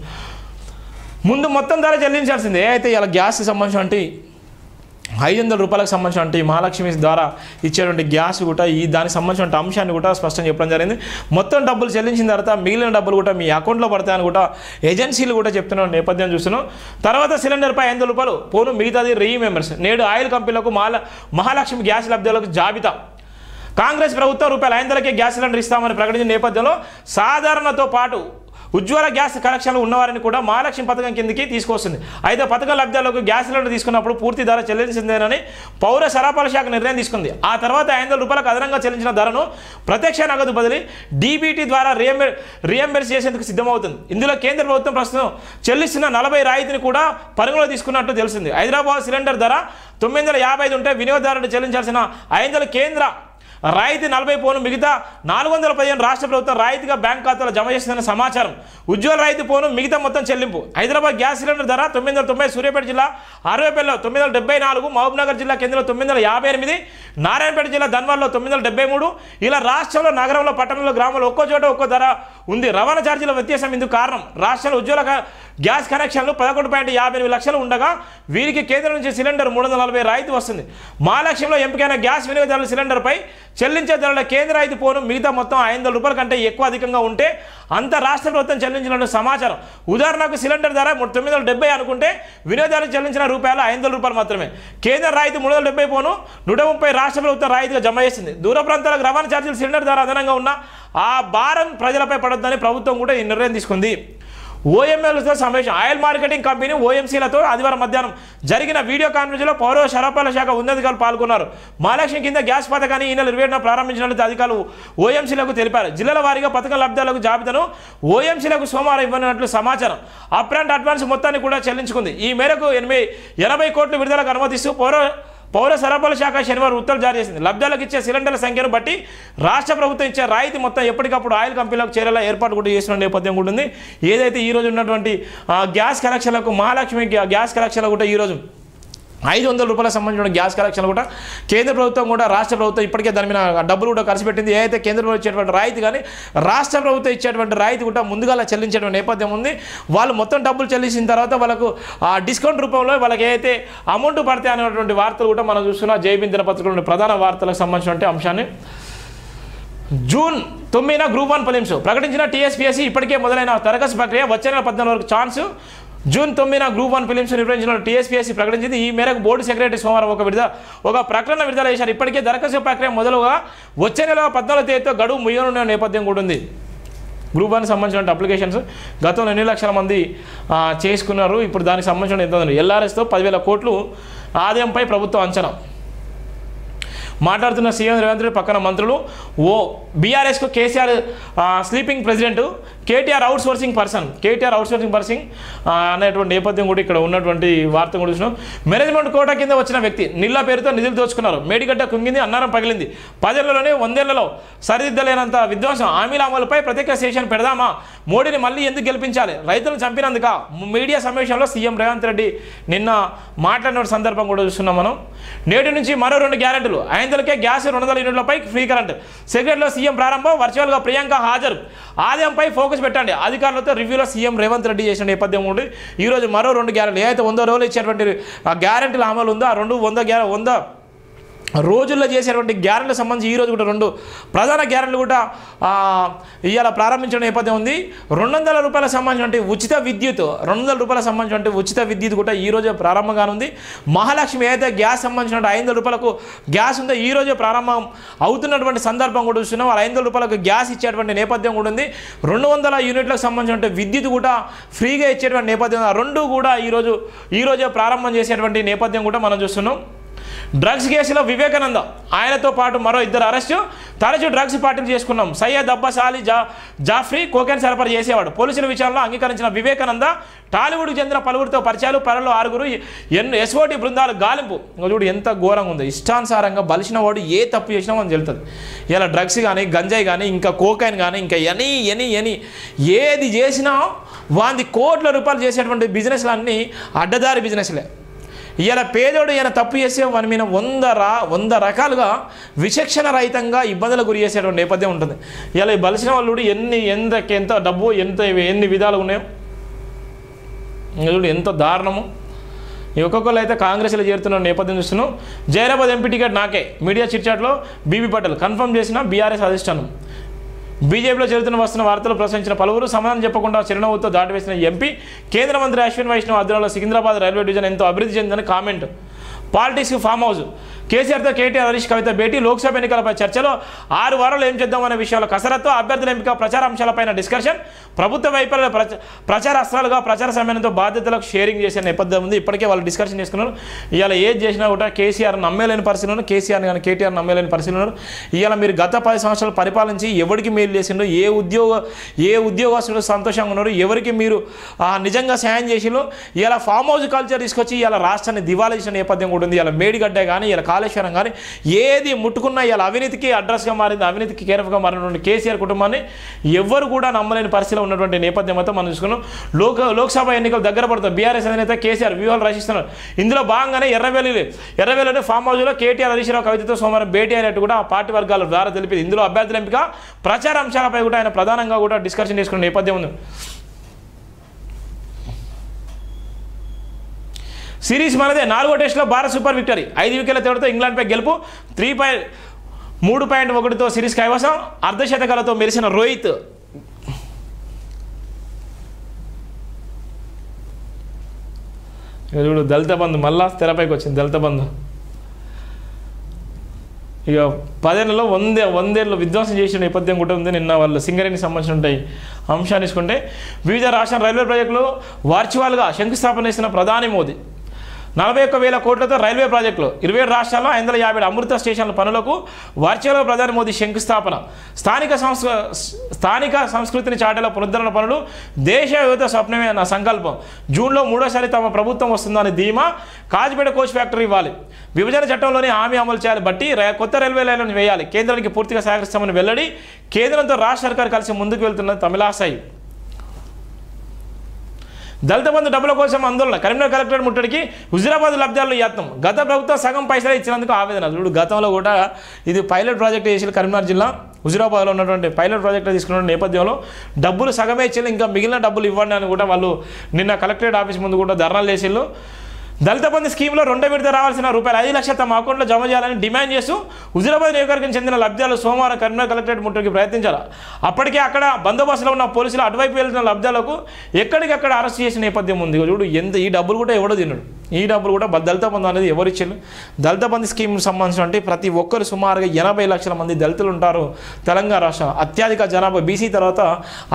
ముందు మొత్తం ధర చెల్లించాల్సిందే. అయితే ఇలా గ్యాస్కి సంబంధించి 500 రూపాయలకు సంబంధించిన మహాలక్ష్మి ద్వారా ఇచ్చేటువంటి గ్యాస్ కూడా దానికి సంబంధించిన అంశాన్ని కూడా స్పష్టంగా చెప్పడం జరిగింది. మొత్తం డబ్బులు చెల్లించిన తర్వాత మిగిలిన డబ్బులు కూడా మీ అకౌంట్లో పడతాయని కూడా ఏజెన్సీలు కూడా చెప్తున్న నేపథ్యం చూస్తున్నాం. తర్వాత సిలిండర్పై 500 రూపాయలు పోను, మిగతాది రీమెంబర్స్. నేడు ఆయిల్ కంపెనీలకు మహాలక్ష్మి గ్యాస్ లబ్ధిదారులకు జాబితా. కాంగ్రెస్ ప్రభుత్వం ₹500కే గ్యాస్ సిలిండర్ ఇస్తామని ప్రకటించిన నేపథ్యంలో సాధారణతో పాటు ఉజ్వల గ్యాస్ కనెక్షన్లు ఉన్నవారిని కూడా మహాలక్ష్మి పథకం కిందకి తీసుకొస్తుంది. అయితే పథకం లబ్ధిదారులకు గ్యాస్ సిలిండర్ తీసుకున్నప్పుడు పూర్తి ధర చెల్లించిందేనని పౌర సరఫరాల శాఖ నిర్ణయం తీసుకుంది. ఆ తర్వాత 500 రూపాయలకు అదనంగా చెల్లించిన ధరను ప్రత్యక్ష నగదు బదిలీ డీబీటీ ద్వారా రీఎంబర్స్ చేసేందుకు సిద్ధమవుతుంది. ఇందులో కేంద్ర ప్రభుత్వం ప్రస్తుతం చెల్లిస్తున్న 40 రాయితీని కూడా పరిగణలో తీసుకున్నట్టు తెలిసింది. హైదరాబాద్ సిలిండర్ ధర 955 ఉంటే వినియోగదారుడు చెల్లించాల్సిన 500 కేంద్ర రాయితీ 40 పోను, మిగతా 415 రాష్ట్ర ప్రభుత్వం రాయితీగా బ్యాంక్ ఖాతాలో జమ చేసిందని సమాచారం. ఉజ్వల రాయితీ పోను, మిగతా మొత్తం చెల్లింపు. హైదరాబాద్ గ్యాస్ సిలిండర్ ధర 990, సూర్యాపేట జిల్లా అరవైపల్లిలో 974, మహబూబ్నగర్ జిల్లా కేంద్రంలో 958, నారాయణపేట జిల్లా ధన్వాల్లో 973. ఇలా రాష్ట్రంలో నగరంలో, పట్టణంలో, గ్రామంలో ఒక్కో చోట ఒక్కో ధర ఉంది. రవాణా ఛార్జీల వ్యత్యాసం ఇందుకు కారణం. రాష్ట్రంలో ఉజ్వల గ్యాస్ కనెక్షన్లు 11.58 లక్షలు ఉండగా వీరికి కేంద్రం నుంచి సిలిండర్ 340 రాయితీ వస్తుంది. మహాలక్ష్మిలో ఎంపికైన గ్యాస్ వినియోగదారుల సిలిండర్పై చెల్లించే ధరల కేంద్ర రాయితీ పోను, మిగతా మొత్తం 500 రూపాయల కంటే ఎక్కువ అధికంగా ఉంటే అంత రాష్ట్ర ప్రభుత్వం చెల్లించినట్టు సమాచారం. ఉదాహరణకు సిలిండర్ ధర 970 అనుకుంటే వినియోగదారులకు చెల్లించిన రూపాయలు 500 రూపాయలు మాత్రమే. కేంద్ర రాయితీ 370 పోను 130 రాష్ట్ర ప్రభుత్వం రాయితీగా జమ చేసింది. దూర ప్రాంతాలకు రవాణా ఛార్జీలు సిలిండర్ ధర అదనంగా ఉన్న ఆ భారం ప్రజలపై పడొద్దని ప్రభుత్వం కూడా ఈ నిర్ణయం తీసుకుంది. ఓఎంఎల్తో సమావేశం. ఆయిల్ మార్కెటింగ్ కంపెనీ ఓఎంసీలతో ఆదివారం మధ్యాహ్నం జరిగిన వీడియో కాన్ఫరెన్స్లో పౌర సరఫరాల శాఖ ఉన్నతాధికారులు పాల్గొన్నారు. మహాలక్ష్మి కింద గ్యాస్ పథకాన్ని ఈ నెల 27న ప్రారంభించినట్లు అధికారులు ఓఎంసీలకు తెలిపారు. జిల్లాల వారీగా పథకం లబ్ధిదారులకు జాబితాను ఓఎంసీలకు సోమవారం ఇవ్వనున్నట్లు సమాచారం. అప్రాంట్ అడ్వాన్స్ మొత్తాన్ని కూడా చెల్లించుకుంది. ఈ మేరకు 80 కోట్లు విడుదలకు అనుమతిస్తూ పౌర సరఫరాల శాఖ శనివారం ఉత్తర్వులు జారీ చేసింది. లబ్ధిదారులకు ఇచ్చే సిలిండర్ల సంఖ్యను బట్టి రాష్ట్ర ప్రభుత్వం ఇచ్చే రాయితీ మొత్తం ఎప్పటికప్పుడు ఆయిల్ కంపెనీలకు చేరేలా ఏర్పాటు కూడా చేసిన నేపథ్యం కూడా ఉంది. ఏదైతే ఈరోజు ఉన్నటువంటి గ్యాస్ కనెక్షన్లకు మహాలక్ష్మి గ్యాస్ కనెక్షన్లు కూడా ఈరోజు 500 రూపాయలకు సంబంధించిన గ్యాస్ కనెక్షన్లు కూడా కేంద్ర ప్రభుత్వం కూడా రాష్ట్ర ప్రభుత్వం ఇప్పటికే దాని మీద డబ్బులు కూడా ఖర్చు పెట్టింది. ఏదైతే కేంద్ర ప్రభుత్వం ఇచ్చేటువంటి రాయితీ కానీ రాష్ట్ర ప్రభుత్వం ఇచ్చేటువంటి రాయితీ కూడా ముందుగా చెల్లించేటువంటి నేపథ్యం ఉంది. వాళ్ళు మొత్తం డబ్బులు చెల్లించిన తర్వాత వాళ్ళకు ఆ డిస్కౌంట్ రూపంలో వాళ్ళకి ఏదైతే అమౌంట్ పడతాయి అనేటువంటి వార్తలు కూడా మనం చూస్తున్నాం. జైబీన్ దినపత్రికలోని ప్రధాన వార్తలకు సంబంధించిన అంశాన్ని. జూన్ 9న గ్రూప్ 1 ప్రిలిమ్స్ ప్రకటించిన టీఎస్పీఎస్సీ ఇప్పటికే మొదలైన దరఖాస్తు ప్రక్రియ. వచ్చే నెల 14 వరకు ఛాన్స్. జూన్ 9న గ్రూప్ 1 ప్రిలిమ్స్ నిర్వహించిన టీఎస్పీఎస్సీ ప్రకటించింది. ఈ మేరకు బోర్డు సెక్రటరీ సోమవారం ఒక ప్రకటన విడుదల చేశారు. ఇప్పటికే దరఖాస్తు ప్రక్రియ మొదలుగా వచ్చే నెల 14వ తేదీతో గడువు ముగియనున్న నేపథ్యం కూడా ఉంది. గ్రూప్ 1 సంబంధించిన అప్లికేషన్స్ గతంలో 8 లక్షల మంది చేసుకున్నారు. ఇప్పుడు దానికి సంబంధించిన ఎంత ఉంది? ఎల్ఆర్ఎస్తో 10,000 కోట్లు ఆదాయంపై ప్రభుత్వం అంచనా. మాట్లాడుతున్న సీఎం రేవంత్ రెడ్డి పక్కన మంత్రులు. బీఆర్ఎస్కు KCR sleeping president, KTR out sourcing person అనేటువంటి నేపథ్యం కూడా ఇక్కడ ఉన్నటువంటి వార్త కూడా చూసినాం. మేనేజ్మెంట్ కోటా కింద వచ్చిన వ్యక్తి నిల్లా పేరుతో నిధులు దోచుకున్నారు. మేడిగడ్డ కుంగింది, అన్నారం పగిలింది. 10 ఏళ్లలోనే 100 ఏళ్లలో సరిదిద్దలేనంత విధ్వంసం. హామీల అమలుపై ప్రత్యేక సెషన్ పెడదామా? మోడీని మళ్ళీ ఎందుకు గెలిపించాలి? రైతులను చంపినందుక? మీడియా సమావేశంలో సీఎం రేవంత్ రెడ్డి నిన్న మాట్లాడిన సందర్భం కూడా చూస్తున్నాం మనం. నేటి నుంచి మరో 2 గ్యారెంటీలు. 500కే గ్యాస్, 200 యూనిట్లపై ఫ్రీ కరెంట్. సెక్రటరీలో సీఎం ప్రారంభం, వర్చువల్గా ప్రియాంక హాజరు. ఆదాయంపై ఫోకస్ పెట్టండి. అధికారులతో రివ్యూలో సీఎం రేవంత్ రెడ్డి చేసిన నేపథ్యం ఉంది. ఈరోజు మరో 2 గ్యారెంటీలు. ఏదైతే 100 రోజులు ఇచ్చేటువంటి గ్యారెంటీల అమలు ఉందో ఆ 100 రోజుల్లో చేసేటువంటి గ్యారెంటీలకు సంబంధించి ఈరోజు కూడా 2 ప్రధాన గ్యారెంటీలు కూడా ఇవాళ ప్రారంభించిన నేపథ్యం ఉంది. 200 రూపాయలకు సంబంధించిన ఉచిత విద్యుత్, 200 రూపాయలకు సంబంధించిన ఉచిత విద్యుత్ కూడా ఈరోజే ప్రారంభంగానుంది. మహాలక్ష్మి ఏదైతే గ్యాస్ సంబంధించిన 500 రూపాయలకు గ్యాస్ ఉందో ఈరోజే ప్రారంభం అవుతున్నటువంటి సందర్భం కూడా చూస్తున్నాం. 500 రూపాయలకు గ్యాస్ ఇచ్చేటువంటి నేపథ్యం కూడా ఉంది. 200 యూనిట్లకు సంబంధించిన విద్యుత్ కూడా ఫ్రీగా ఇచ్చేటువంటి నేపథ్యం. 2 కూడా ఈరోజే ప్రారంభం చేసేటువంటి నేపథ్యం కూడా మనం చూస్తున్నాం. డ్రగ్స్ కేసులో వివేకానంద ఆయనతో పాటు మరో 2 అరెస్టు. తరచూ డ్రగ్స్ పార్టీలు చేసుకున్నాం. సయ్యద్ అబ్బాస్ అలీ జాఫ్రీ కోకెన్ సరఫరా చేసేవాడు. పోలీసుల విచారణలో అంగీకరించిన వివేకానంద టాలీవుడ్కు చెందిన పలువురితో పరిచయాలు. పరలో 6 ఎస్ఓటి బృందాలు గాలింపు. చూడు ఎంత ఘోరంగా ఉంది. ఇష్టానుసారంగా బలిసిన వాడు ఏ తప్పు చేసినా మనం తెలుస్తుంది. ఇలా డ్రగ్స్ కానీ గంజాయి కానీ ఇంకా కోకైన్ కానీ ఇంకా ఎనీ ఏది చేసినా వాంది కోట్ల రూపాయలు చేసేటువంటి బిజినెస్లన్నీ అడ్డదారి బిజినెస్లే. ఇలా పేదోడు ఈయన తప్పు చేసే వాని మీద 100 రకాలుగా విచక్షణ రహితంగా ఇబ్బందులకు గురి చేసేటువంటి నేపథ్యం ఉంటుంది. ఇలా బలిసిన వాళ్ళు ఎంత డబ్బు ఎన్ని విధాలు ఉన్నాయో చూడు ఎంత దారుణము. ఒక్కొక్కరు అయితే కాంగ్రెస్లో చేరుతున్న నేపథ్యం చూస్తున్నాం. జైరాబాద్ ఎంపీ టికెట్ నాకే మీడియా చిట్చాట్లో బీబీ పటేల్ కన్ఫర్మ్ చేసిన బీఆర్ఎస్ అధిష్టానం. బీజేపీలో వస్తున్న వార్తలు ప్రశ్నించిన పలువురు సమాధానం చెప్పకుండా చిరునవ్వుతో దాటివేసిన ఎంపీ. కేంద్ర మంత్రి అశ్విన్ వైష్ణవ్ ఆధ్వర్యంలో సికింద్రాబాద్ రైల్వే డివిజన్ ఎంతో అభివృద్ధి చెందిందని కామెంట్. పాలిటిక్స్ ఫామ్ హౌస్ కేసీఆర్తో కేటీఆర్ హరీష్ కవిత భేటీ. లోక్సభ ఎన్నికలపై చర్చలో 6 వారాలు ఏం చేద్దామనే విషయంలో కసరత్తు. అభ్యర్థుల ఎంపిక ప్రచార అంశాలపైన డిస్కషన్. ప్రభుత్వ వైఫల్య ప్రచార అస్త్రాలుగా ప్రచార సమయంతో బాధ్యతలకు షేరింగ్ చేసే నేపథ్యం ఉంది. ఇప్పటికే వాళ్ళు డిస్కషన్ చేసుకున్నారు. ఇవాళ ఏది చేసినా కూడా కేసీఆర్ నమ్మేలేని పరిస్థితులను, కేసీఆర్ కానీ కేటీఆర్ నమ్మేలేని పరిస్థితులు. ఇవాళ మీరు గత 10 సంవత్సరాలు పరిపాలించి ఎవరికి మేలు చేసిండ్రు, ఏ ఉద్యోగస్తులు సంతోషంగా ఉన్నారు, ఎవరికి మీరు నిజంగా సాయం చేసిండ్రు. ఇలా ఫామ్ హౌస్ కల్చర్ తీసుకొచ్చి ఇలా రాష్ట్రాన్ని దివాలా చేసిన నేపథ్యం కూడా ఉంది. ఇలా మేడిగడ్డ కానీ ఇలా కాళేశ్వరం కానీ ఏది ముట్టుకున్నా ఇలా అవినీతికి అడ్రస్గా మారింది, అవినీతికి కేరఫ్గా మారినటువంటి కేసీఆర్ కుటుంబాన్ని ఎవరు కూడా నమ్మలేని పరిస్థితిలో ఉన్నటువంటి నేపథ్యం అయితే మనం చూసుకున్నాం. లోక్సభ ఎన్నికలు దగ్గర పడుతుంది. బీఆర్ఎస్ అధినేత కేసీఆర్ వ్యూహాలు రచిస్తున్నారు. ఇందులో భాగంగానే ఎర్రవేలిలోని ఫామ్ హౌస్లో కేటీఆర్ హరీష్ రావు కవితతో సోమవారం భేటీ అయినట్టు కూడా ఆ పార్టీ వర్గాల ద్వారా తెలిపింది. ఇందులో అభ్యర్థుల ఎంపిక ప్రచార అంశాలపై కూడా ఆయన ప్రధానంగా కూడా డిస్కషన్ చేసుకునే నేపథ్యం ఉంది. సిరీస్ మనదే. 4వ టెస్టులో భారత్ సూపర్ విక్టరీ. 5 వికెట్ల తేడాతో ఇంగ్లాండ్పై గెలుపు. 3.1తో సిరీస్ కైవసం. అర్ధశతకాలతో మెరిసిన రోహిత్. చూడు దళిత బంధు మళ్ళా తెరపైకి వచ్చింది. దళిత బంధు ఇక 10 ఏళ్లలో 100 ఏళ్ళు విధ్వంసం చేసిన నేపథ్యం కూడా ఉంది. నిన్న వాళ్ళు సింగరేణికి సంబంధించిన ఉంటాయి అంశాన్ని తీసుకుంటే వివిధ రాష్ట్ర రైల్వే ప్రాజెక్టులు వర్చువల్గా శంకుస్థాపన చేసిన ప్రధాని మోదీ. 41,000 కోట్లతో రైల్వే ప్రాజెక్టులు. 27 రాష్ట్రాల్లో 557 అమృత స్టేషన్ల పనులకు వర్చువల్గా ప్రధాని మోదీ శంకుస్థాపన. స్థానిక సంస్కృతిని చాటేలా పునరుద్ధరణ పనులు. దేశ యువత స్వప్నమే నా సంకల్పం. జూన్లో 3వసారి తమ ప్రభుత్వం వస్తుందని ధీమా. కాజిపేట కోచ్ ఫ్యాక్టరీ ఇవ్వాలి. విభజన చట్టంలోని హామీ అమలు చేయాలి. బట్టి కొత్త రైల్వే లైన్లను వేయాలి. కేంద్రానికి పూర్తిగా సహకరిస్తామని వెల్లడి. కేంద్రంతో రాష్ట్ర సర్కారు కలిసి ముందుకు వెళ్తున్న తమిళాసాయి. దళిత బంధు డబ్బుల కోసం ఆందోళన. కరీంనగర్ కలెక్టరేట్ ముట్టడికి హుజురాబాద్ లబ్ధిదారులు యత్నం. గత ప్రభుత్వం సగం పైసలు ఇచ్చినందుకు ఆవేదన. చూడు గతంలో కూడా ఇది పైలట్ ప్రాజెక్ట్ చేసి కరీంనగర్ జిల్లా హుజురాబాద్లో ఉన్నటువంటి పైలట్ ప్రాజెక్ట్ తీసుకున్న నేపథ్యంలో డబ్బులు సగమే ఇచ్చి ఇంకా మిగిలిన డబ్బులు ఇవ్వండి అని కూడా వాళ్ళు నిన్న కలెక్టరేట్ ఆఫీస్ ముందు కూడా ధర్నాలు చేసిళ్ళు. దళిత బంధు స్కీమ్లో 2వ విడత రావాల్సిన రూపాయలు 5 లక్షలు తమ అకౌంట్లో జమ చేయాలని డిమాండ్ చేస్తూ హుజురాబాద్ నియోజకవర్గం చెందిన లబ్ధిదారులు సోమవారం కరీంనగర్ కలెక్టరేట్ ముట్టడికి ప్రయత్నించారు. అప్పటికే అక్కడ బందోబస్తులో ఉన్న పోలీసులు అటువైపు వెళ్తున్న లబ్ధిదారులకు ఎక్కడికక్కడ అరెస్ట్ చేసిన నేపథ్యం ఉంది. చూడు ఈ డబ్బులు కూడా ఎవడో తిన్నాడు. ఈ డబ్బులు కూడా దళిత బంధు అనేది ఎవరు ఇచ్చారు? దళిత బంధు స్కీమ్ సంబంధించిన ప్రతి ఒక్కరు సుమారుగా 80 లక్షల మంది దళితులు ఉంటారు తెలంగాణ రాష్ట్రం. అత్యధిక జనాభా బీసీ తర్వాత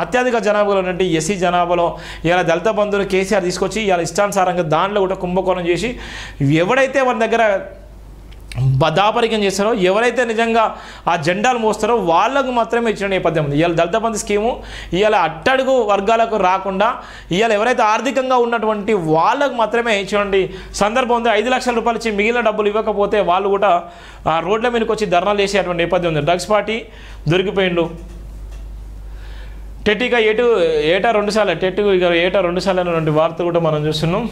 అత్యధిక జనాభాలో ఉన్నటువంటి ఎస్సీ జనాభాలో ఇలా దళిత బంధువులు కేసీఆర్ తీసుకొచ్చి ఇలా ఇష్టానుసారంగా దాంట్లో కూడా కుంభకోణం చేసి ఎవడైతే వాళ్ళ దగ్గర దాపరికం చేస్తారో ఎవరైతే నిజంగా ఆ జెండాలు మోస్తారో వాళ్ళకు మాత్రమే ఇచ్చిన నేపథ్యం ఉంది. ఇవాళ దళిత బంధు స్కీము ఇవాళ అట్టడుగు వర్గాలకు రాకుండా ఇవాళ ఎవరైతే ఆర్థికంగా ఉన్నటువంటి వాళ్ళకు మాత్రమే ఇచ్చినటువంటి సందర్భం ఉంది. 5 లక్షల రూపాయలు ఇచ్చి మిగిలిన డబ్బులు ఇవ్వకపోతే వాళ్ళు కూడా రోడ్ల మీదకి వచ్చి ధర్నాలు చేసేటువంటి నేపథ్యం ఉంది. Drugs party దొరికిపోయిండు. టెట్టిగా ఏటా 2 సార్లు ఏటా 2 సార్లు అనేటువంటి వార్త కూడా మనం చూస్తున్నాం.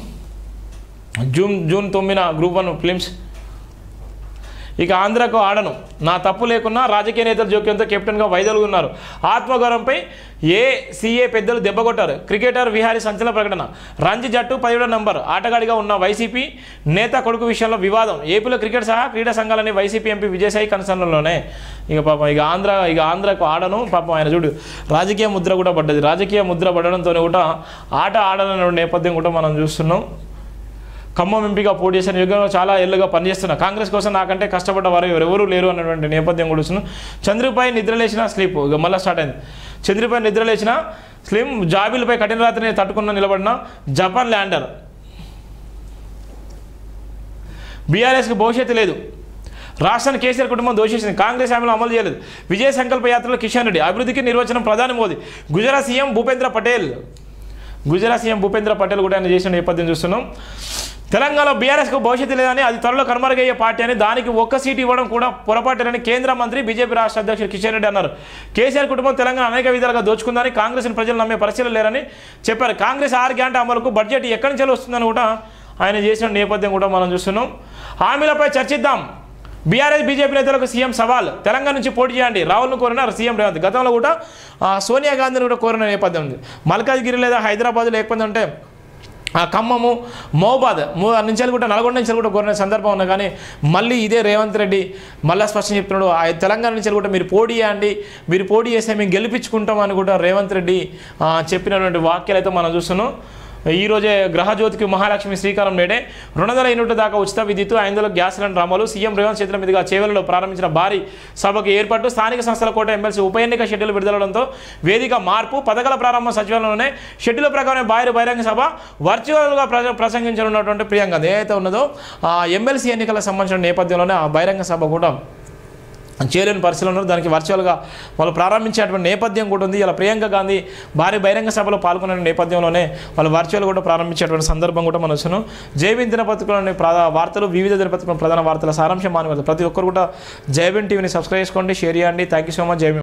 జూన్ 9న గ్రూప్ 1 ఫిలిమ్స్. ఇక ఆంధ్రకు ఆడను. నా తప్పు లేకున్నా రాజకీయ నేతల జోక్యంతో కెప్టెన్గా వైదొలుగున్నారు. ఆత్మగౌరవంపై ఏసీఏ పెద్దలు దెబ్బకొట్టారు. క్రికెటర్ విహారీ సంచలన ప్రకటన. రంజీ జట్టు 17వ నంబర్ ఆటగాడిగా ఉన్న వైసీపీ నేత కొడుకు విషయంలో వివాదం. ఏపీలో క్రికెట్ సహా క్రీడా సంఘాలని వైసీపీ ఎంపీ విజయసాయి కన్సర్న్లోనే. ఇక పాపం ఆంధ్రకు ఆడను. పాపం ఆయన చూడు రాజకీయ ముద్ర కూడా పడ్డది. రాజకీయ ముద్ర పడడంతోనే కూడా ఆట ఆడాలనే నేపథ్యం కూడా మనం చూస్తున్నాం. ఖమ్మం ఎంపీగా పోటీ చేసిన యుగంలో చాలా ఏళ్ళుగా పనిచేస్తున్నా. కాంగ్రెస్ కోసం నాకంటే కష్టపడ్డ వారు ఎవరెవరూ లేరు అన్నటువంటి నేపథ్యం కూడా వస్తున్నాం. చంద్రుపై నిద్రలేసిన స్లీప్. ఇక మళ్ళీ స్టార్ట్ అయింది. చంద్రుపై నిద్రలేసిన స్లిమ్. జాబిల్పై కఠిన రాత్రిని తట్టుకున్న నిలబడిన జపాన్ ల్యాండర్. బీఆర్ఎస్కి భవిష్యత్తు లేదు, రాష్ట్రాన్ని కేసీఆర్ కుటుంబం దోషించింది, కాంగ్రెస్ హామీలు అమలు చేయలేదు, విజయ సంకల్ప యాత్రలో కిషన్ రెడ్డి, అభివృద్ధికి నిర్వచనం ప్రధాని మోదీ, గుజరాత్ సీఎం భూపేంద్ర పటేల్ కూడా ఆయన చేసిన నేపథ్యం చూస్తున్నాం. తెలంగాణలో బీఆర్ఎస్కు భవిష్యత్తు లేదని, అది త్వరలో కనుమరుగయ్యే పార్టీ అని, దానికి ఒక్క సీటు ఇవ్వడం కూడా పొరపాటేనని కేంద్ర మంత్రి బీజేపీ రాష్ట్ర అధ్యక్షుడు కిషన్ రెడ్డి అన్నారు. కేసీఆర్ కుటుంబం తెలంగాణ అనేక విధాలుగా దోచుకుందని, కాంగ్రెస్ని ప్రజలు నమ్మే పరిస్థితులు లేరని చెప్పారు. కాంగ్రెస్ 6 గ్యారంటీ అమలుకు బడ్జెట్ ఎక్కడి నుంచి వస్తుందని కూడా ఆయన చేసిన నేపథ్యం కూడా మనం చూస్తున్నాం. హామీలపై చర్చిద్దాం, బీఆర్ఎస్ బీజేపీ నేతలకు సీఎం సవాల్, తెలంగాణ నుంచి పోటీ చేయండి రాహుల్ను కోరినారు సీఎం రేవంత్. గతంలో కూడా సోనియా గాంధీని కూడా కోరిన నేపథ్యం ఉంది. మల్కాజ్గిరి లేదా హైదరాబాద్ లేకపోతే అంటే ఖమ్మము, మహబాద్ నుంచి కూడా నల్గొండ నుంచి కూడా కోరిన సందర్భం ఉన్నా కానీ మళ్ళీ ఇదే రేవంత్ రెడ్డి మళ్ళీ స్పష్టం చెప్తున్నాడు, తెలంగాణ నుంచి కూడా మీరు పోటీ చేయండి, మీరు పోటీ చేస్తే మేము గెలిపించుకుంటాం అని కూడా రేవంత్ రెడ్డి చెప్పినటువంటి వాక్యాలు అయితే మనం చూస్తున్నాం. ఈరోజే గృహజ్యోతికి మహాలక్ష్మి శ్రీకారం నేడే 200 యూనిట్ల దాకా ఉచిత విద్యుత్, 500 గ్యాస్ సిలిండర్ అమలు, సీఎం రేవంత్ చేతుల మీదుగా చేవెళ్లలో ప్రారంభించిన భారీ సభకు ఏర్పాటు, స్థానిక సంస్థల కోట ఎమ్మెల్సీ ఉప ఎన్నిక షెడ్యూల్ విడుదలడంతో వేదిక మార్పు, పథకాల ప్రారంభం సచివాలయంలోనే షెడ్యూల్ ప్రకారం బహిరంగ సభ వర్చువల్గా ప్రసంగించనున్నటువంటి ప్రియాంక ఏదైతే ఉన్నదో ఎమ్మెల్సీ ఎన్నికలకు సంబంధించిన నేపథ్యంలోనే ఆ బహిరంగ సభ కూడా చేయలేని పరిస్థితులు ఉన్నారు. దానికి వర్చువల్గా వాళ్ళు ప్రారంభించేటువంటి నేపథ్యం కూడా ఉంది. ఇలా ప్రియాంక గాంధీ భారీ బహిరంగ సభలో పాల్గొనే నేపథ్యంలోనే వాళ్ళు వర్చువల్ కూడా ప్రారంభించేటువంటి సందర్భం కూడా మనం చూస్తున్నాం. జైబీన్ దినపత్రికలోని వార్తలు, వివిధ దినపత్రికల ప్రధాన వార్తల సారాంశం ప్రతి ఒక్కరు కూడా జైబీన్ టీవీని సబ్స్క్రైబ్ చేసుకోండి, షేర్ చేయండి. Thank you so much. జైబీన్.